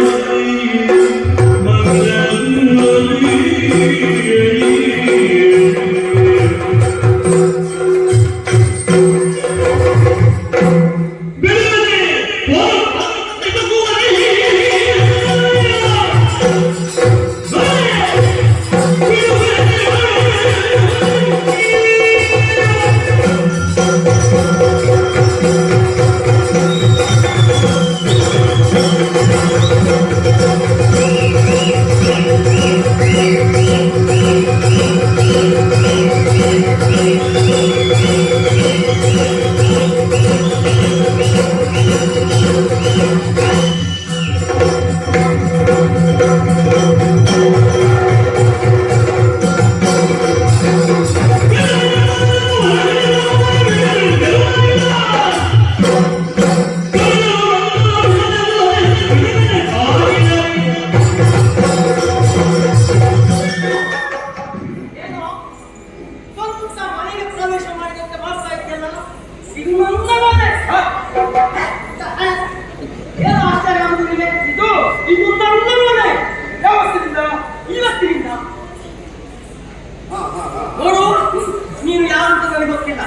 ನೋಡು, ನೀನು ಯಾರು ಅಂತ ನನಗೆ ಗೊತ್ತಿಲ್ಲ.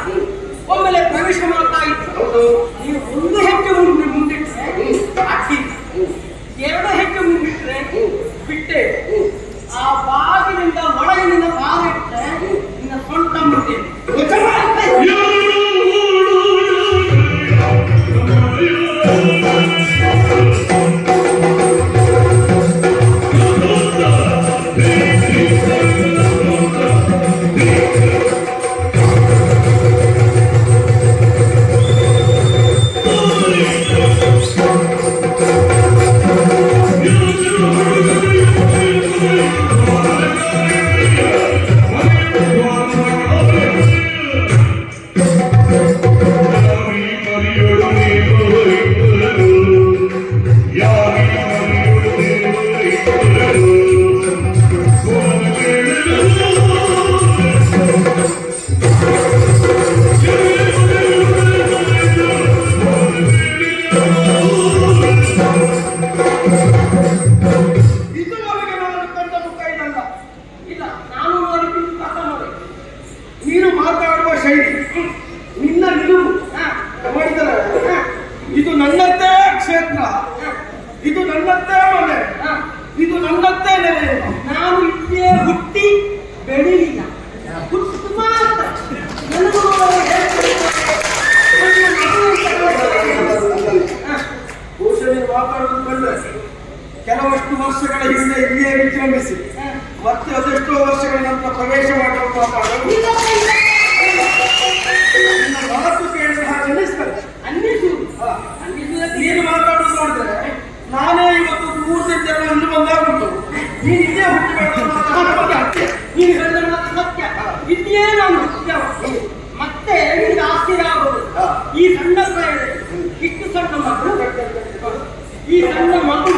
ವರ್ಷಗಳ ಹಿಂದೆ ಇಲ್ಲಿಯೇ ವಿಜೃಂಭಿಸಿ ಮತ್ತೆ ಅದೆಷ್ಟೋ ವರ್ಷಗಳ ನಂತರ ಪ್ರವೇಶ ಮಾಡಬೇಕು ಮಾತು ಕೇಳಿದ್ರೆ ಹಾಗೆ ಅನ್ನಿಸ್ತದೆ. ನೀನು ಮಾತಾಡೋದು ನೋಡಿದ್ರೆ ನಾನೇ ಇವತ್ತು ದೂರದಿಂದ ಎಂದು ಬಂದಾಗುಂಟು. ನೀನು ಇದೇ ಹುಟ್ಟುಬೇಡ. ನೀನು ಹೇಳಿದ ಮಾತು ಸತ್ಯ. ಇದೇ ನಾನು ಸತ್ಯ. ಮತ್ತೆ ನಿಮ್ಗೆ ಆಶ್ಚರ್ಯ ಆಗೋದು, ಈ ಸಣ್ಣ ಪ್ರಾಯದಲ್ಲಿ ಇಷ್ಟು ಸಣ್ಣ ಮಗು, ಈ ಸಣ್ಣ ಮಗು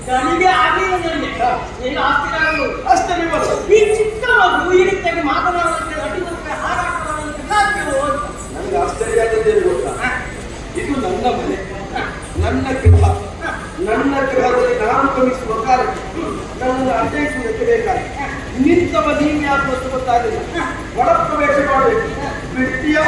ನನಗೆ ಆಗಿಲ್ಲ. ನನಗೆ ಆಶ್ಚರ್ಯ ಆಗೋದು ಅಷ್ಟೇ. ಈ ಚಿಕ್ಕ ಮಗು ಈ ರೀತಿಯಾಗಿ ಮಾತನಾಡುವಂತೆ ಅಡಿದಂತೆ ಹಾರಾಡುವಂತೆ ಸಾಧ್ಯವೋ? ನನಗೆ ಆಶ್ಚರ್ಯ ಆದದ್ದೇನು ಗೊತ್ತಾ? ಇದು ನನ್ನ ಮನೆ, ನನ್ನ ಗೃಹ. ನನ್ನ ಗೃಹದಲ್ಲಿ ನಾನು ಗಮನಿಸುವ ಕಾಲಕ್ಕೆ ನನ್ನನ್ನು ಅರ್ಥೈಸುವುದಕ್ಕೆ ಬೇಕಾಗಿ ನಿಂತವ ನೀನು ಯಾರು ಗೊತ್ತು ಗೊತ್ತಾಗಲಿಲ್ಲ. ಒಳ ಪ್ರವೇಶ ಮಾಡಬೇಕು. ಬಿಡ್ತೀಯಾ?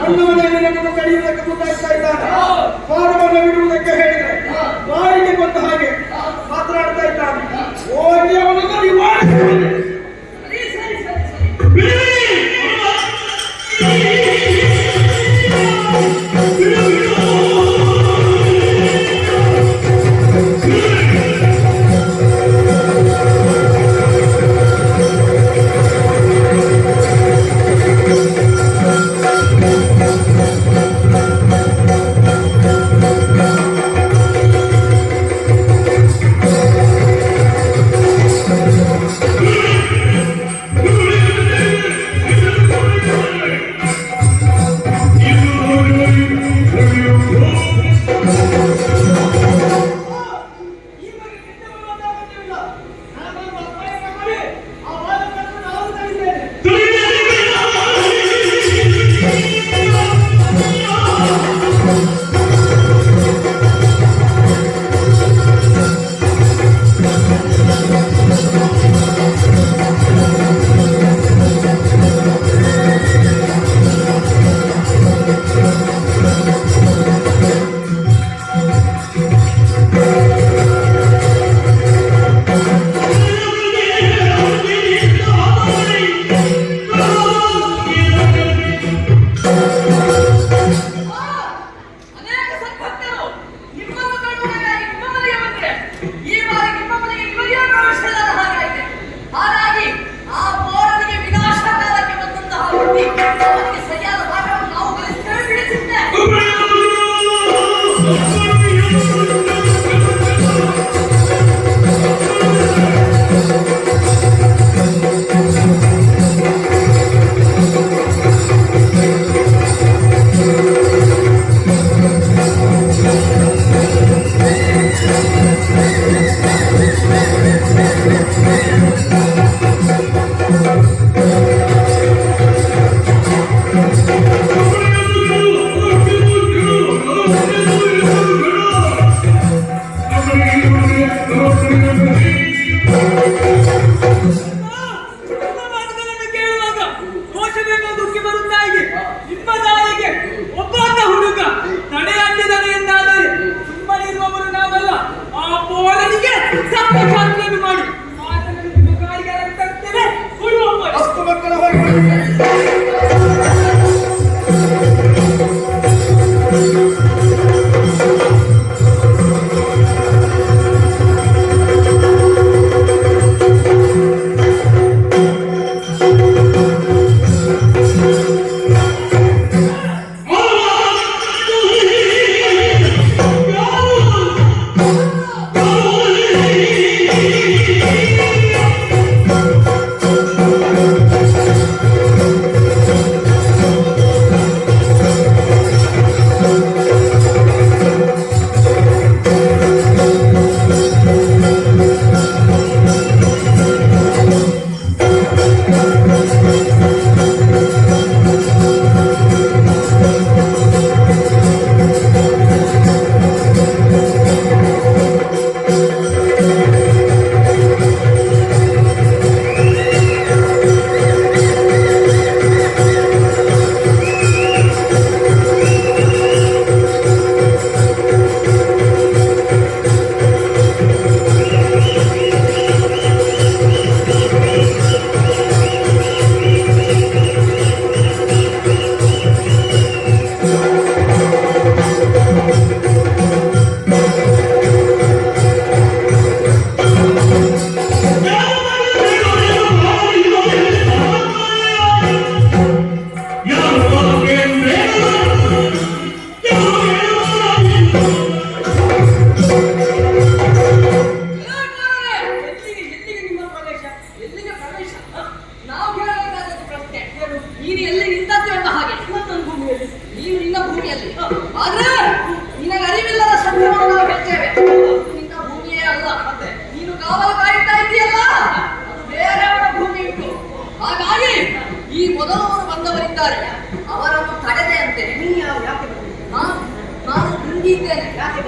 ನನ್ನ ಮನೆಯಲ್ಲಿ ನನ್ನನ್ನು ಕಡಿಯುವುದಕ್ಕೆ ಮುಂದಾಗ್ತಾ ಇದ್ದಾನೆ. ಪಾಠವನ್ನು ಬಿಡುವುದಕ್ಕೆ ಹೇಳಿದ್ರೆ ಬಾಯಿಗೆ ಬಂದ ಹಾಗೆ ಮಾತನಾಡ್ತಾ ಇದ್ದಾನೆ. ಹೋಗಿ ಅವನನ್ನು ನಿವಾರಿಸುತ್ತೇನೆ.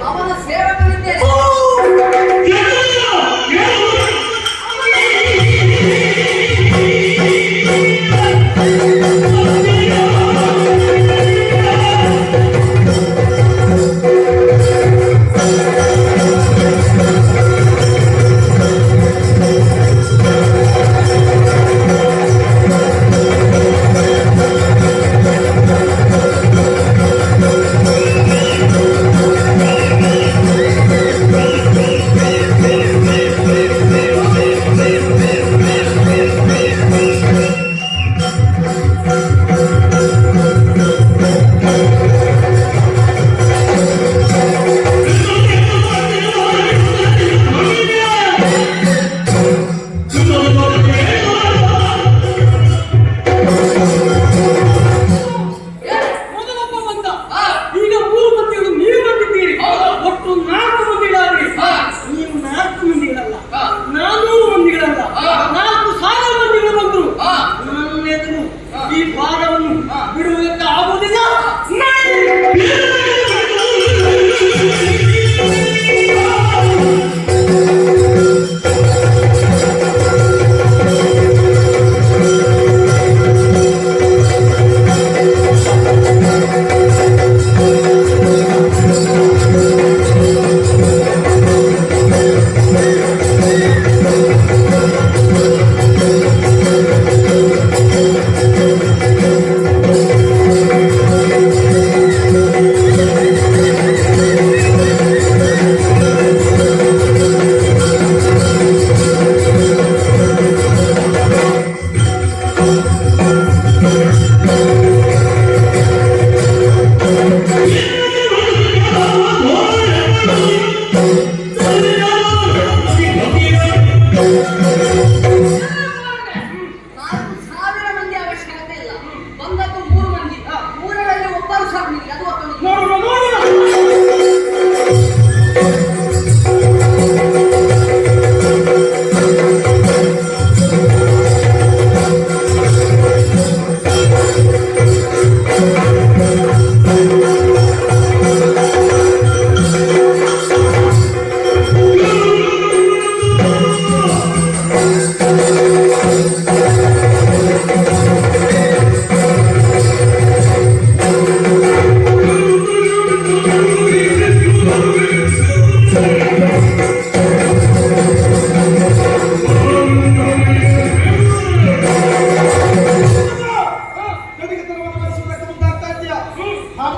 ಅವನ ಸೇವಕನಿದ್ದೇನೆ.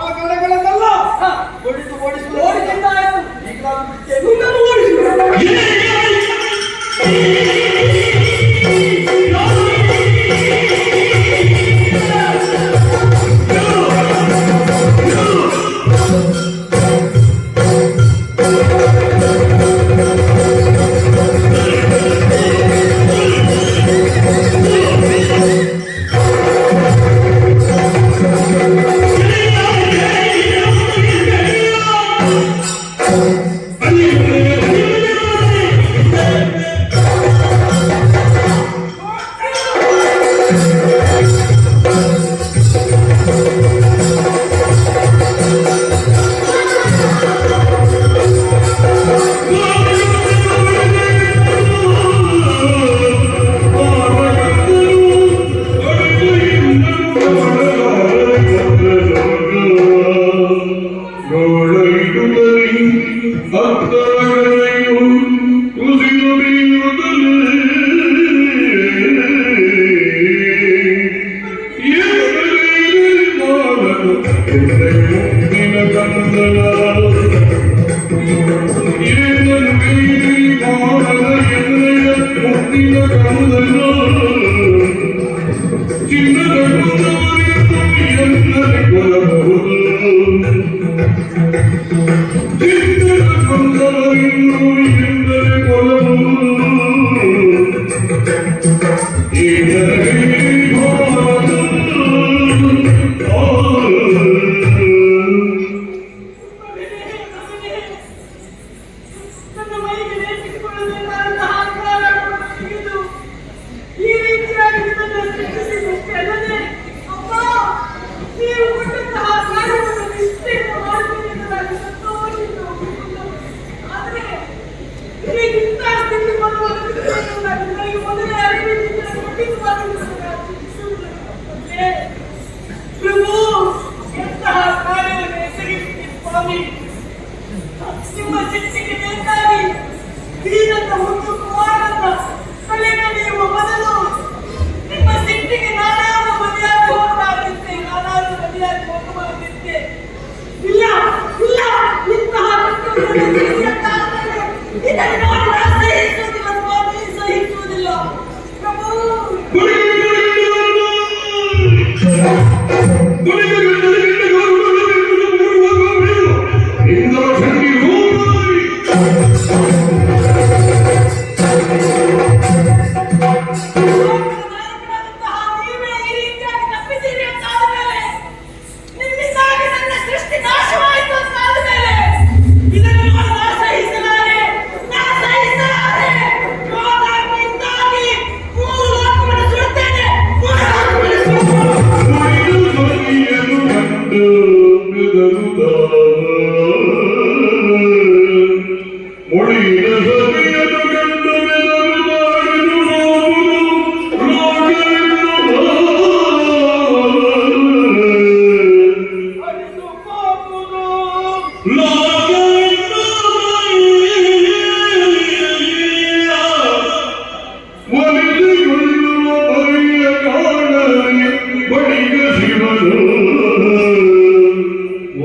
ವಾಹನಗಳನ್ನೆಲ್ಲ ಹಾ. ಹೊಡಿತು ಓಡಿಸುವ ಓಡಿಸಿದ್ದಾಯಿತು. ಈಗಲಾದ್ರೂ ಬಿಟ್ಟೇನು? ನಿನ್ನನ್ನು ಓಡಿಸಿದ. ನನ್ನ ಮೈಗೆ ಲೇಪಿಸಿಕೊಳ್ಳಬೇಕಾದಂತಹ ಅಧಿಕಾರವನ್ನು ತೆಗೆದು ಈ ರೀತಿಯಾಗಿ ನಿನ್ನನ್ನು ಶಿಕ್ಷಿಸಿದ್ದಷ್ಟೇ ಅಲ್ಲದೆ, ಅಪ್ಪ, ನೀವು ಕೊಟ್ಟಂತಹ ಕಾರ್ಯವನ್ನು ನಿಷ್ಠೆಯಿಂದ ಮಾಡುತ್ತೇನೆ ಎಂಬುದಾಗಿ ಸಂತೋಷದಿಂದ ಒಪ್ಪಿಕೊಂಡರು. ಆದರೆ ಹೀಗಿಂತ ಸ್ಥಿತಿ ಬರುವುದಕ್ಕೆ ನನಗೆ ಮೊದಲೇ ಅರಿವಿನಿಂದ ಖಂಡಿತವಾಗಿರುವುದನ್ನು ಚಿಂತಿಸುವುದಕ್ಕೆ ಪ್ರಭು, ಎಂತಹ ಕಾರ್ಯವನ್ನು ಎಸಗಿಸಿದೆ ಸ್ವಾಮಿ. ನಿಮ್ಮ ಶಿಕ್ಷೆಗೆ ಬೇಕಾಗಿ ದೀನದ ಒಂದು ಕುಮಾರನ ತಲೆ ನಡೆಯುವ ಮೊದಲು ನಿಮ್ಮ ಸಿಟ್ಟಿಗೆ ನಾನಾದರೂ ಬದಿಯಾಗಿ ಹೋಗಬಾರದಿತ್ತೆ, ನಾನಾದರೂ ಬದಿಯಾಗಿ ಹೋಗಬಾರದಿತ್ತೆ. ಇಲ್ಲ ಇಲ್ಲ, ಇಂತಹ ಕೃತ್ಯವನ್ನು ಸಹಿಸಕ್ಕಾಗಲ್ಲ. ಇದನ್ನು ನೋಡಿ ನಾನು ಸಹಿಸುವುದಿಲ್ಲ ಸ್ವಾಮಿ, ಸಹಿಸುವುದಿಲ್ಲ. ಪ್ರಭು, ನಾಯಕನಾದಂತಹ ನೀವೇ ಈ ರೀತಿಯಾಗಿ ತಪ್ಪಿದ್ದೀರಿ ಅಂತಾದ ಮೇಲೆ, ನಿಮ್ಮಿಂದಾಗಿ ನನ್ನ ಸೃಷ್ಟಿ ನಾಶವಾಯಿತು ಅಂತಾದ ಮೇಲೆ, ಇದನ್ನು ನೋಡಿ ನಾನು ಸಹಿಸಲಾರೆ, ನಾನು ಸಹಿಸಲಾರೆ. ಕ್ರೋಧಾಗ್ನಿಯಿಂದಾಗಿ 3 ಲೋಕವನ್ನು ಸುಡುತ್ತೇನೆ, 3 ಲೋಕವನ್ನು ಸುಡುತ್ತೇನೆ. ಅರಿದು ಹೋಗುವುದು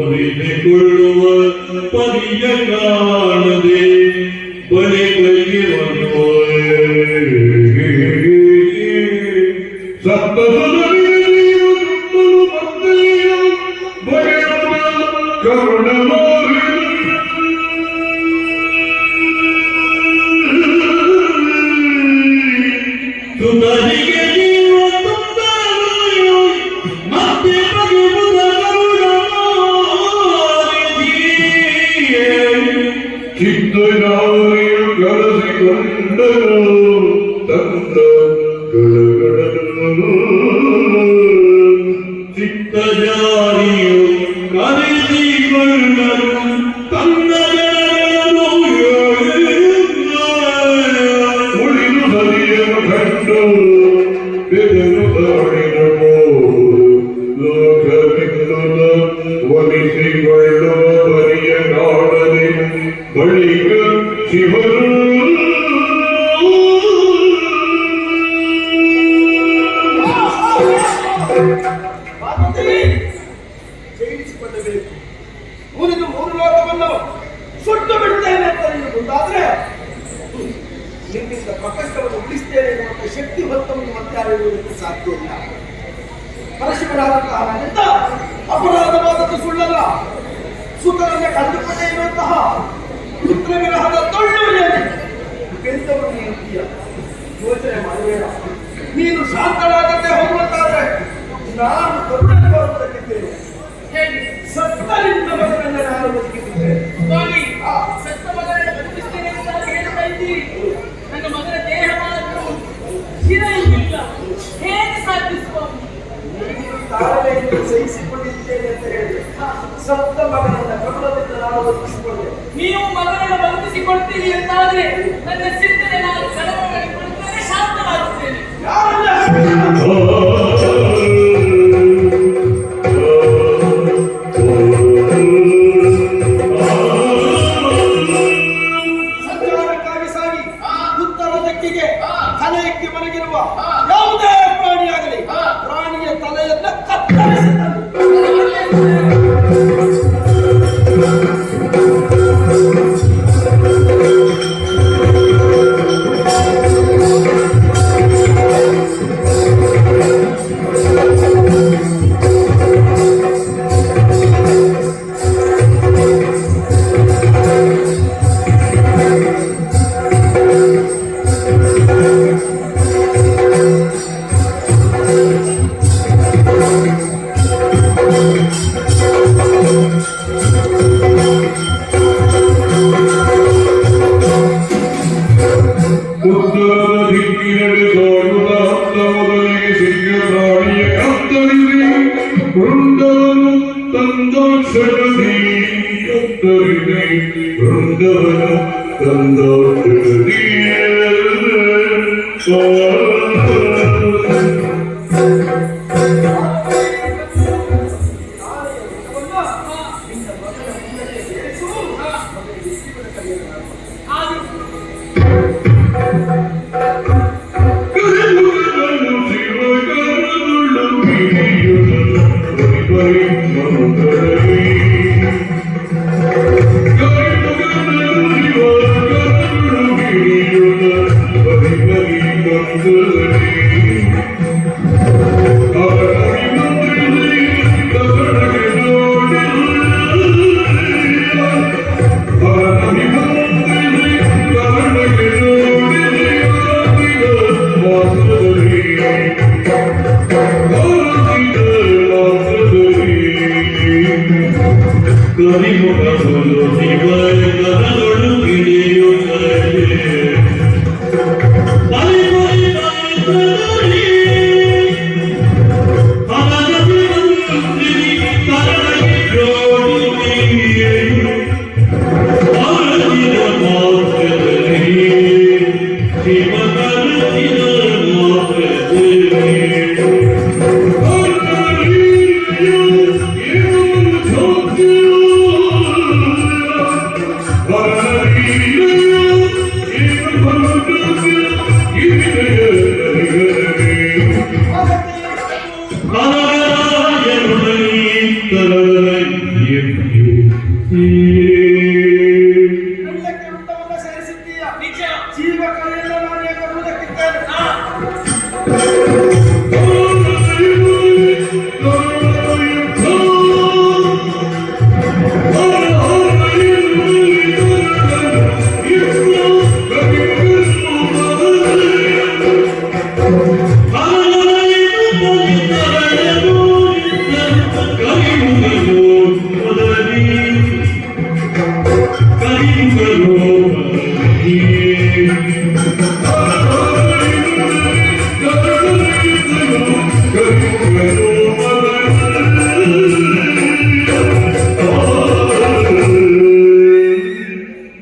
ಒಲಿಸಿಕೊಳ್ಳುವ ಪರಿಯ ಕಾಣದೆ ಬಲೆ ಕೈಗೆ ಸುಧರಿಗೆ ಜೀವ ತಂದನು ಮತ್ತೆ ಬಗೆಯುವುದ ಚಿತ್ತನಾರಿಯು ಕರೆಸಿಕೊಂಡನು ತಂದ ಗಳಗಳನು ಚಿತ್ತಜಾರಿಯು ಕರೆಸಿಕೊಂಡನು ತನ್ನ ಗಳಗಳನ್ನು ಉಳಿದು ಸರಿಯನು ಕಂಡು ಬೆದರು ತಾಡಿದನು ಲೋಕವಿಲ್ಲದ ಒಲಿಸಿಕೊಳ್ಳುವ ಬರಿಯ ಕಾಣದೆ ಬಳಿಕ ಶಿವರು ಜಯಿಸಿಕೊಳ್ಳಬೇಕು. ಬೇಕು. ಉಳಿದು 3 ಲೋಕವನ್ನು ಸುಟ್ಟು ಬಿಡ್ತೇನೆ ಅಂತ ನೀನು ಮುಂದಾದ್ರೆ ನಿನ್ನಿಂದ ಪ್ರಪಂಚವನ್ನು ಉಳಿಸ್ತೇನೆ ಎನ್ನುವಂತ ಶಕ್ತಿ ಹೊತ್ತವನ್ನು ಮತ್ತೆ ಯಾರಿರುವುದಕ್ಕೆ ಸಾಧ್ಯ ಇಲ್ಲ. ಪರಶುರಾದಂತಹ ನನ್ನಿಂದ ಅಪರಾಧವಾದದ್ದು ಸುಳ್ಳಲ್ಲ. ಸುತರನ್ನೇ ಕಂಡುಕೊಂಡೇ ಇರುವಂತಹ ಪುತ್ರವಿರಹದ ತೊಳ್ಳುವಿಯಲ್ಲಿ ಬೆಂದವನು ಇರ್ತೀಯ. ಯೋಚನೆ ಮಾಡಬೇಡ. ನೀನು ಶಾಂತಳಾಗದೆ ಹೋಗುವಂತಾದ್ರೆ ನಾನು ಕರುಣೆ ಬರುತ್ತೇನೆ. ಹೇಗೆ ಸತ್ತರಿಂದ ಮಗನನ್ನ ನಾನು ಬದುಕಿದ್ದೇನೆ. ಸ್ವಾಮಿ, ಸತ್ತ ಮಗನನ್ನು ಬದುಕಿಸ್ತೇನೆ ಅಂತ ಹೇಳ್ತಾ ಇದ್ದೀರಿ. ನನ್ನ ಮಗನ ದೇಹ ಮಾತ್ರ ಶಿರ ಇಲ್ಲ. ಹೇಗೆ ಸಾಧ್ಯ ಸ್ವಾಮಿ? ತಾಳ್ಮೆಯಿಂದ ಸಹಿಸಿಕೊಂಡಿದ್ದೇನೆ ಅಂತ ಹೇಳಿದೆ. ಸತ್ತ ಮಗನನ್ನ ಕರುಣದಿಂದ ನಾನು ಬದುಕಿಸಿಕೊಂಡೆ. ನೀವು ಮಗನನ್ನು ಬದುಕಿಸಿಕೊಡ್ತೀರಿ ಅಂತಾದ್ರೆ ನನ್ನ ಸಿದ್ಧತೆ ನಾನು ಕಡಿಮೆ ಮಾಡಿಕೊಳ್ಳುತ್ತೇನೆ, ಶಾಂತವಾಗುತ್ತೇನೆ. ಯಾರನ್ನ ಹೇಳಿದ? ಸಂಚಾರಕ್ಕಾಗಿ ಸಾಗಿ ಉತ್ತರ ದಿಕ್ಕಿಗೆ ತಲೆಯಕ್ಕೆ ಮಲಗಿರುವ ಯಾವುದೇ ಪ್ರಾಣಿಯಾಗಲಿ ಪ್ರಾಣಿಯ ತಲೆಯನ್ನ ಕತ್ತರಿಸುತ್ತಾನೆ. ಉತ್ತರದ ದಿಕ್ಕಿನಲ್ಲಿ ಸಾಯುವ ಹತ್ತ ಮೊದಲಿಗೆ ಸಿಕ್ಕ ಪ್ರಾಣಿಯ ಕತ್ತರಿಸಿ ವೃಂದವನ್ನು ತಂದಾಕ್ಷರದಿ ಕತ್ತರಿಸಿ ವೃಂದವನ್ನು ತಂದಾಕ್ಷರದಿ ಉಳ್ಳಕ್ಕೆ ಉಂಟವನ್ನ ಸೇರಿಸಿದ್ದೀಯ. ನಿಜ. ಜೀವ ಕಳೆಯಲ್ಲ ನಾನು ಯಾಕೆ ಬರುವುದಕ್ಕಿದ್ದೇನೆ.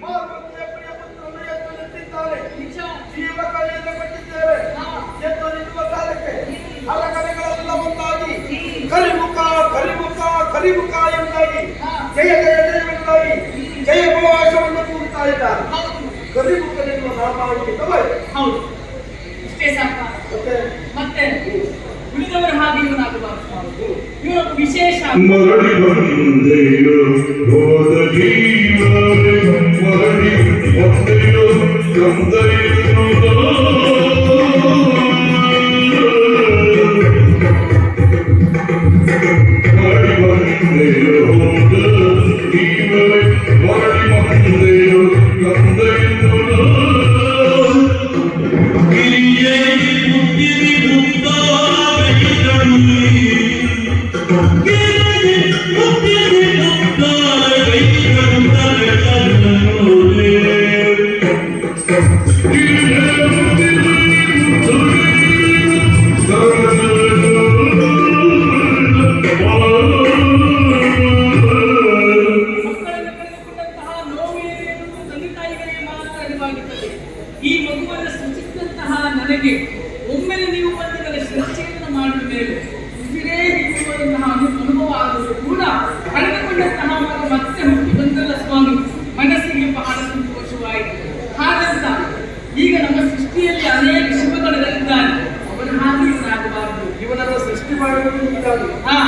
ಪಾರ್ವತಿಯ ಪ್ರಿಯ ಪುತ್ರನು ಎದ್ದು ನಿಂತಿದ್ದಾನೆ. ನಿಜ. ಜೀವ ಕಳೆಯಲು ಕೊಟ್ಟಿದ್ದೇವೆ. ಎದ್ದು ನಿಲ್ಲುವ ಕಾಲಕ್ಕೆ ಹಲಕಲೆಗಳೆಲ್ಲ ಒಂದಾಗಿ ಕರಿಮುಖ ಕರಿಮುಖ ಕರಿಮುಖ ಎಂದಾಗಿ ಜಯ ಜಯ ಜಯವೆಂದಾಗಿ ಜಯ ಘೋಷವನ್ನು ಕೂಗುತ್ತಾ ಇದ್ದಾರೆ. ಹೌದು ಕರಿಮುಖನೆನ್ನುವ ನಾಮಾಂಕಿತವೇ. ಹೌದು, ಇಷ್ಟೇ ಸಾಕ. ಮತ್ತೆ ಮತ್ತೆ ಉಳಿದ ಮಿಕ್ಕವರ ಹಾಗೆ ಇವನಾಗಬಾರದು. ಇವನೊಬ್ಬ ವಿಶೇಷ. ಮರಳಿ ಬಂದೆಯೋ ಹೋದ ಜೀವವೇ ಮರಳಿ ಬಂದೆಯೋ ಕಂದೆಯೋ ಮರಳಿ ಬಂದೆಯೋ ಹೋದ ಜೀವವೇ ಮರಳಿ ಬಂದೆಯೋ ಕಂದೆಯೋ ಮಕ್ಕಳನ್ನು ಕಳೆದುಕೊಂಡಂತಹ ನೋವೇನು ಎನ್ನುವುದು ತಂದೆ ತಾಯಿಗಳಿಗೆ ಮಾತ್ರ ಅರಿವಾಗುತ್ತದೆ. ಈ ಮಗುವನ್ನು ಸೃಷ್ಟಿಸಿದಂತಹ ನನಗೆ ಒಮ್ಮೆಲೆ ನೀವು ಬಂದು ನನ್ನ ಶಿರಚ್ಛೇದನ ಮಾಡಿದ ಮೇಲೆ ಉಸಿರೇ ನಿಲ್ಲುವಂತಹ ಅನುಭವ ಆದರೂ ಕೂಡ ಕಳೆದುಕೊಂಡಂತಹ ಮಗ ಮತ್ತೆ ಹುಟ್ಟಿ ಬಂದಲ್ಲ ಸ್ವಾಮಿ, ಮನಸ್ಸಿಗೆ ಬಹಳ ಸಂತೋಷವಾಯಿತು. ಹಾಗಂತ ಈಗ ನಮ್ಮ ಸೃಷ್ಟಿಯಲ್ಲಿ ಅನೇಕ ಶಿವಗಳಿದ್ದಾರೆ, ಅವರ ಹಾಗೆ ಇವನಾಗಬಾರದು. ಇವನನ್ನು ಸೃಷ್ಟಿ ಮಾಡುವುದು ನೀನಾಗಿ, ಹಾ,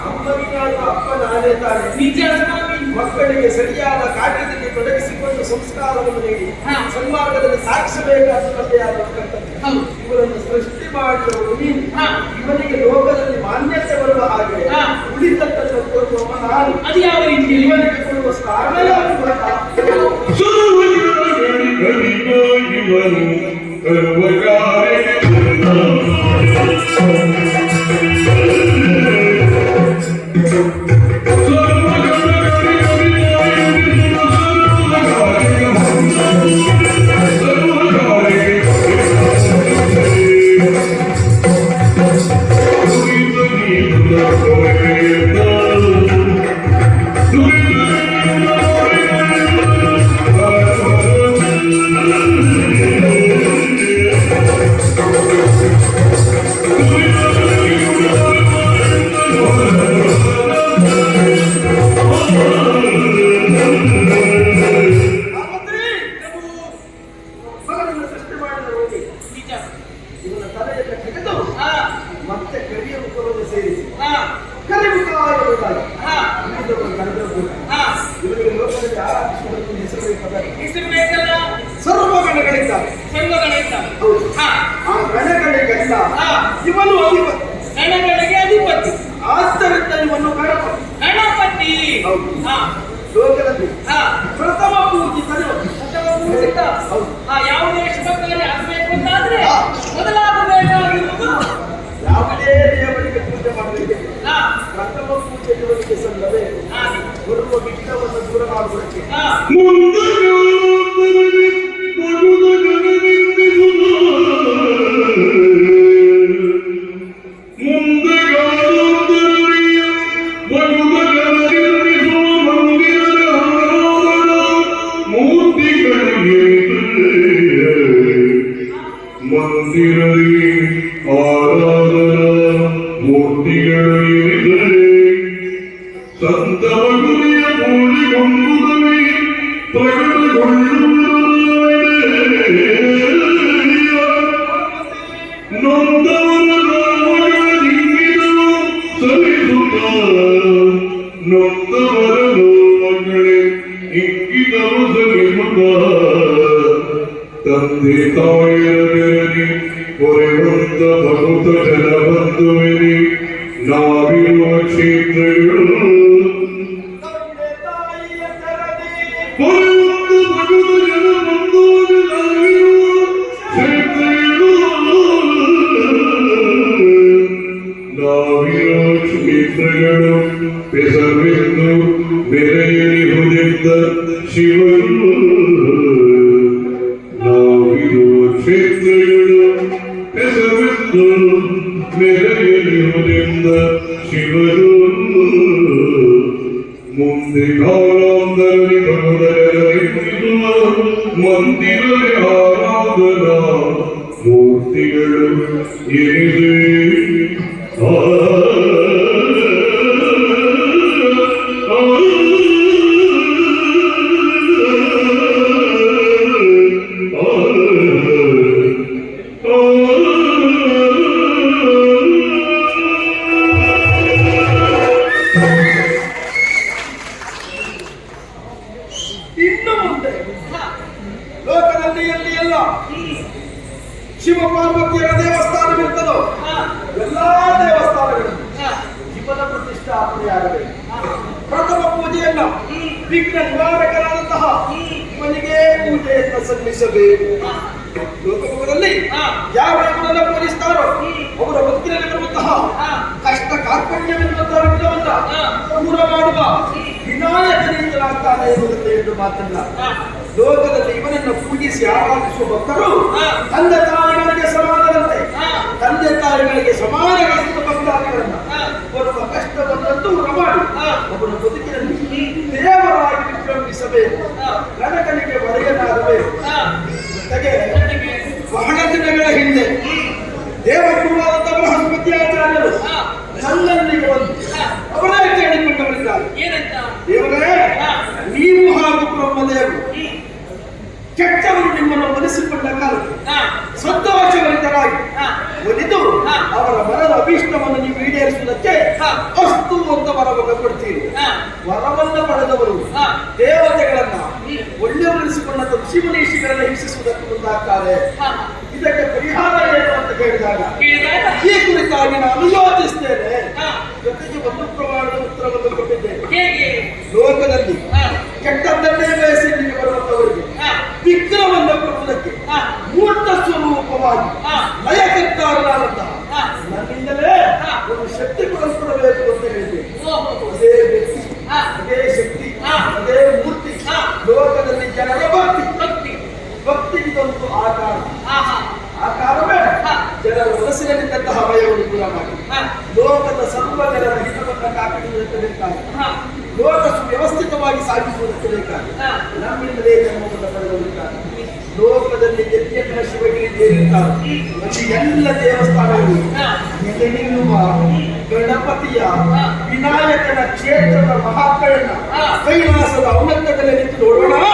ಅಪ್ಪನಿಗಾದ ಅಪ್ಪ ನಾನೇ ತಾನೆ. ನಿಜ ಸ್ವಾಮಿ. ಮಕ್ಕಳಿಗೆ ಸರಿಯಾದ ಕಾರ್ಯದಲ್ಲಿ ತೊಡಗಿಸಿಕೊಂಡು ಸಂಸ್ಕಾರವನ್ನು ನೀಡಿ ಹಾ. ಸನ್ಮಾರ್ಗದಲ್ಲಿ ಸಾಗಿಸಬೇಕಾದ ತಂದೆಯಾದ ಕರ್ತವ್ಯ. ಹೌದು. ಇವರನ್ನು ಸೃಷ್ಟಿ ಮಾಡಿದವರು ನೀನು. ಹಾ. ಇವನಿಗೆ ಲೋಕದಲ್ಲಿ ಮಾನ್ಯತೆ ಬರುವ ಹಾಗೆ ಹಾ. ಉಳಿದದ್ದನ್ನು ಕೊಡುವವ ನಾನು. ಅದು ಯಾವ ರೀತಿಯಲ್ಲಿ? ಇವನಿಗೆ ಕೊಡುವ ಸ್ಥಾನ ಮಗನನ್ನು ಸೃಷ್ಟಿ ಮಾಡಿದವರು ನೀನು. ನಿಜ. ಇವನ ತಲೆಯನ್ನು ತೆಗೆದು ಹಾ, ಮತ್ತೆ ಕರಿಯ ಮುಖವನ್ನು ಸೇರಿಸಿ ಹಾ, ಕರಿಮುಖ ಎಂಬುದಾಗಿ ಹಾ, ಉಳಿದವರು ಕರೆದವರು. ಹಾ. ಇವರಿಗೆ ಲೋಕದಲ್ಲಿ ಆರಾಧಿಸುವುದಕ್ಕೆ ಹೆಸರು ಬೇಕಾದರೆ ಹೆಸರು ಬೇಕಲ್ಲ? ಸರ್ವಗಣಗಳಿದ್ದಾರೆ. ಸರ್ವಗಣಿತ. ಹೌದು. ಹಾ, ಆ ಗಣಗಳಿಗೆಲ್ಲ ಹಾ. ಇವನು ಅಧಿಪತಿ. ಗಣಗಳಿಗೆ ಅಧಿಪತಿ ಆದ್ದರಿಂದ ಇವನ್ನು ಗಣಪತಿ. ಗಣಪತಿ. ಹೌದು. ಹಾ, ಲೋಕದಲ್ಲಿ ಹಾ. ಪ್ರಥಮ ಪೂಜಿತನು. ಅಥವಾ ಪೂಜಿತ. ಹೌದು. ಹಾ, ಯಾವುದೇ ಶುಭ ಕಾರ್ಯ ಆಗಬೇಕು ಅಂತಾದ್ರೆ ಹಾ. ಮೊದಲಾಗಬೇಕಾಗಿರುವುದು ಯಾವುದೇ ದೇವರಿಗೆ ಪೂಜೆ ಮಾಡಬೇಕು. ಹಾ, ಪ್ರಥಮ ಪೂಜೆ ಇವರಿಗೆ ಸಲ್ಲದೆ ಹಾ, ಬರುವ ವಿಘ್ನವನ್ನು ದೂರ ಮಾಡುವುದಕ್ಕೆ ಹಾ. ಮಂದಿರದಲ್ಲಿ ಆರಾಧನಾ ಮೂರ್ತಿಗಳಿವೆ ಸಂತ ಮಗುವಿಯ ಪೂಜೆಗೊಂಬುದವೇ ಪ್ರಕಟಗೊಳ್ಳುತ್ತದೆ ನೊಂದವರ ನಾಮಗಳ ದಿಂಗಿದವು ಸರಿಸುತ್ತ ನೊಂದವರ ನೋಮಗಳೇ ಇಂಗಿದವು ಸರಿಸುತ್ತ ತಂದೆ ತಾಯಿಯರಲ್ಲಿ ಹೊರೆಯುತ್ತ ಭಗವತ ಜನ ಬಂಧುವಿರಿ ನಾವಿರುವ ಕ್ಷೇತ್ರಗಳು ತಂದೆ ತಾಯಿಯ ಕರದಿ ಹೊರೆಯುತ್ತ ಭಗವತ ಜನ ಬಂಧುವಿರಿ ನಾವಿರುವ ಕ್ಷೇತ್ರಗಳು ನಾವಿರುವ ಕ್ಷೇತ್ರಗಳು ಹೆಸರೆಂದು ಬೆರೆಯುವುದೆಂದ ಶಿವರು ನಾವಿರುವ ಕ್ಷೇತ್ರಗಳು ಹೆಸರೆಂದು ಮೆರೆಯಲಿರುವುದೆಂದ ಶಿವರು ಮುಂದೆ ಕಾಲಾಂತರದಲ್ಲಿ ಭಗವದರಿರುವ ಮಂದಿರದಲ್ಲಿ ಆರಾಧನಾ ಮೂರ್ತಿಗಳು ಏನಿದೆ ಒಂದೇ. ಹಾ. ಲೋಕದಲ್ಲಿ ಎಲ್ಲಿ ಎಲ್ಲ ಶಿವ ಪಾರ್ವತಿಯರ ದೇವಸ್ಥಾನವಿರ್ತದೋ ಹಾ. ಎಲ್ಲಾ ದೇವಸ್ಥಾನಗಳು ಹಾ. ಶಿವನ ಪ್ರತಿಷ್ಠಾಪನೆಯಾಗಬೇಕು. ಹಾ. ಪ್ರಥಮ ಪೂಜೆಯನ್ನ ವಿಘ್ನ ನಿವಾರಕರಾದಂತಹ ಇವನಿಗೆ ಪೂಜೆಯನ್ನು ಸಲ್ಲಿಸಬೇಕು. ಹಾ. ಲೋಕಭೋಗದಲ್ಲಿ ಹಾ. ಯಾವ ಇವರನ್ನ ಪೂಜಿಸ್ತಾರೋ ಅವರ ಬದುಕಿನಲ್ಲಿ ಬರುವಂತಹ ಹಾ. ಕಷ್ಟ ಕಾರ್ಪಣ್ಯವೆನ್ನುವಂತಹ ವಿಘ್ನವನ್ನ ಹಾ. ದೂರ ಮಾಡುವ ವಿನಾಯಕನಿಂದಲಾಗ್ತಾನೆ ಎನ್ನುವುದಕ್ಕೆ ಎಂದು ಮಾತಲ್ಲ. ಹಾ. ಲೋಕದಲ್ಲಿ ಇವನನ್ನು ಪೂಜಿಸಿ ಆರಾಧಿಸುವ ಭಕ್ತರು ಹಾ. ತಂದೆ ತಾಯಿಗಳಿಗೆ ಸಮಾನರಂತೆ, ಹಾ. ತಂದೆ ತಾಯಿಗಳಿಗೆ ಸಮಾನವಾಗಿರುವ ಭಕ್ತಾದಿಗಳನ್ನ ಹಾ. ಬರುವ ಕಷ್ಟವನ್ನಂತೂ ದೂರ ಮಾಡಿ ಹಾ. ಅವರ ಬದುಕಿನಲ್ಲಿ ದೇವರಾಗಿ ವಿಜೃಂಭಿಸಬೇಕು, ಹಾ. ಗಣಕನಿಗೆ ಒಡೆಯನಾಗಬೇಕು. ಹಾ. ಜೊತೆಗೆ ಜೊತೆಗೆ ಬಹಳ ದಿನಗಳ ಹಿಂದೆ ದೇವಗುರುವಾದಂತಹ ಬೃಹಸ್ಪತಿ ಆಚಾರ್ಯರು ಹಾ. ನನ್ನಲ್ಲಿಗೆ ಬಂದು ಹಾ. ಅವರೇ ಕೇಳಿಕೊಂಡವರಿದ್ದಾರೆ. ಏನಂತ? ದೇವರೇ, ಹಾ. ನೀವು ಹಾಗೂ ಬ್ರಹ್ಮದೇವರು ಹ್ಮ್. ಕೆಟ್ಟವರು ನಿಮ್ಮನ್ನು ಮನಸ್ಸಿಕೊಂಡ ಕಾಲಕ್ಕೆ ಹಾ. ಸಂತೋಷಭರಿತರಾಗಿ ಹಾ. ಒಲಿದು ಹಾ. ಅವರ ಮನದ ಅಭೀಷ್ಟವನ್ನು ನೀವು ಈಡೇರಿಸುವುದಕ್ಕೆ ಹಾ. ಅಸ್ತು ಅಂತ ವರವನ್ನು ಕೊಡ್ತೀರಿ. ಹಾ. ವರವನ್ನು ಪಡೆದವರು ಹಾ. ದೇವತೆಗಳನ್ನ ಒಳ್ಳೆಯವರೆನಿಸಿಕೊಂಡ ಋಷಿಮುನೀಷಿಗಳನ್ನ ಹಿಂಸಿಸುವುದಕ್ಕೆ ಮುಂದಾಗ್ತಾರೆ. ಹಾ. ಇದಕ್ಕೆ ಪರಿಹಾರ ಏನು ಅಂತ ಕೇಳಿದಾಗ ಕೇಳಿದಾಗ ಈ ಕುರಿತಾಗಿ ನಾನು ಯೋಚಿಸ್ತೇನೆ. ಹಾ. ಜೊತೆಗೆ ಒಂದು ಪ್ರಮಾಣದ ಉತ್ತರವನ್ನು ಕೊಟ್ಟಿದ್ದೇನೆ. ಹೇಗೆ? ಲೋಕದಲ್ಲಿ ಹಾ. ಕೆಟ್ಟದ್ದನ್ನೇ ಬಯಸಿ ಇಲ್ಲಿಗೆ ಬರುವಂತವರಿಗೆ ಹಾ. ವಿಗ್ರಹವನ್ನು ಕೊಡುವುದಕ್ಕೆ ಹಾ. ಮೂರ್ತ ಸ್ವರೂಪವಾಗಿ ಹಾ. ಲಯಕರ್ತಾರನಾದಂತಹ ಹಾ. ನನ್ನಿಂದಲೇ ಹಾ. ಒಂದು ಶಕ್ತಿ ಕೊಡಲ್ಪಡಬೇಕು ಅಂತ ಹೇಳಿದ್ದೇನೆ. ಓಹೋ. ಅದೇ ವ್ಯಕ್ತಿ, ಹಾ. ಅದೇ ಶಕ್ತಿ, ಹಾ. ಅದೇ ಮೂರ್ತಿ ಹಾ. ಲೋಕದಲ್ಲಿ ಜನರ ಭಕ್ತಿ. ಭಕ್ತಿ. ಭಕ್ತಿಗಿದೊಂದು ಆಕಾರ. ಆಹಾ. ಆಕಾರವೇ ಹಾ. ಜನರ ಮನಸ್ಸಿನಲ್ಲಿದ್ದಂತಹ ಭಯವನ್ನು ದೂರ ಮಾಡಿ ಹಾ. ಲೋಕದ ಸರ್ವ ಜನರ ಹಿತವನ್ನು ಕಾಪಾಡುವುದಕ್ಕೆ ಬೇಕಾಗಿ, ಹಾ. ಲೋಕ ಸುವ್ಯವಸ್ಥಿತವಾಗಿ ಸಾಗಿಸುವುದಕ್ಕೆ ಬೇಕಾಗಿ ಹಾ. ನಮ್ಮಿಂದಲೇ ಜನ್ಮವನ್ನು ಪಡೆದವರಿದ್ದಾರೆ. ಲೋಕದಲ್ಲಿ ಯಜ್ಞ ಶಿವಗಿರಿ ದೇವಿರುತ್ತಾರೆ. ಅಲ್ಲಿ ಎಲ್ಲ ದೇವಸ್ಥಾನಗಳು ಹಾ. ಇಲ್ಲಿ ನಿಲ್ಲುವ ಗಣಪತಿಯ ಹಾ. ವಿನಾಯಕನ ಕ್ಷೇತ್ರದ ಮಹಾತ್ಮೆಯನ್ನ ಹಾ. ಕೈಲಾಸದ ಔನ್ನತ್ಯದಲ್ಲಿ ನಿಂತು ನೋಡೋಣ. ಹಾ.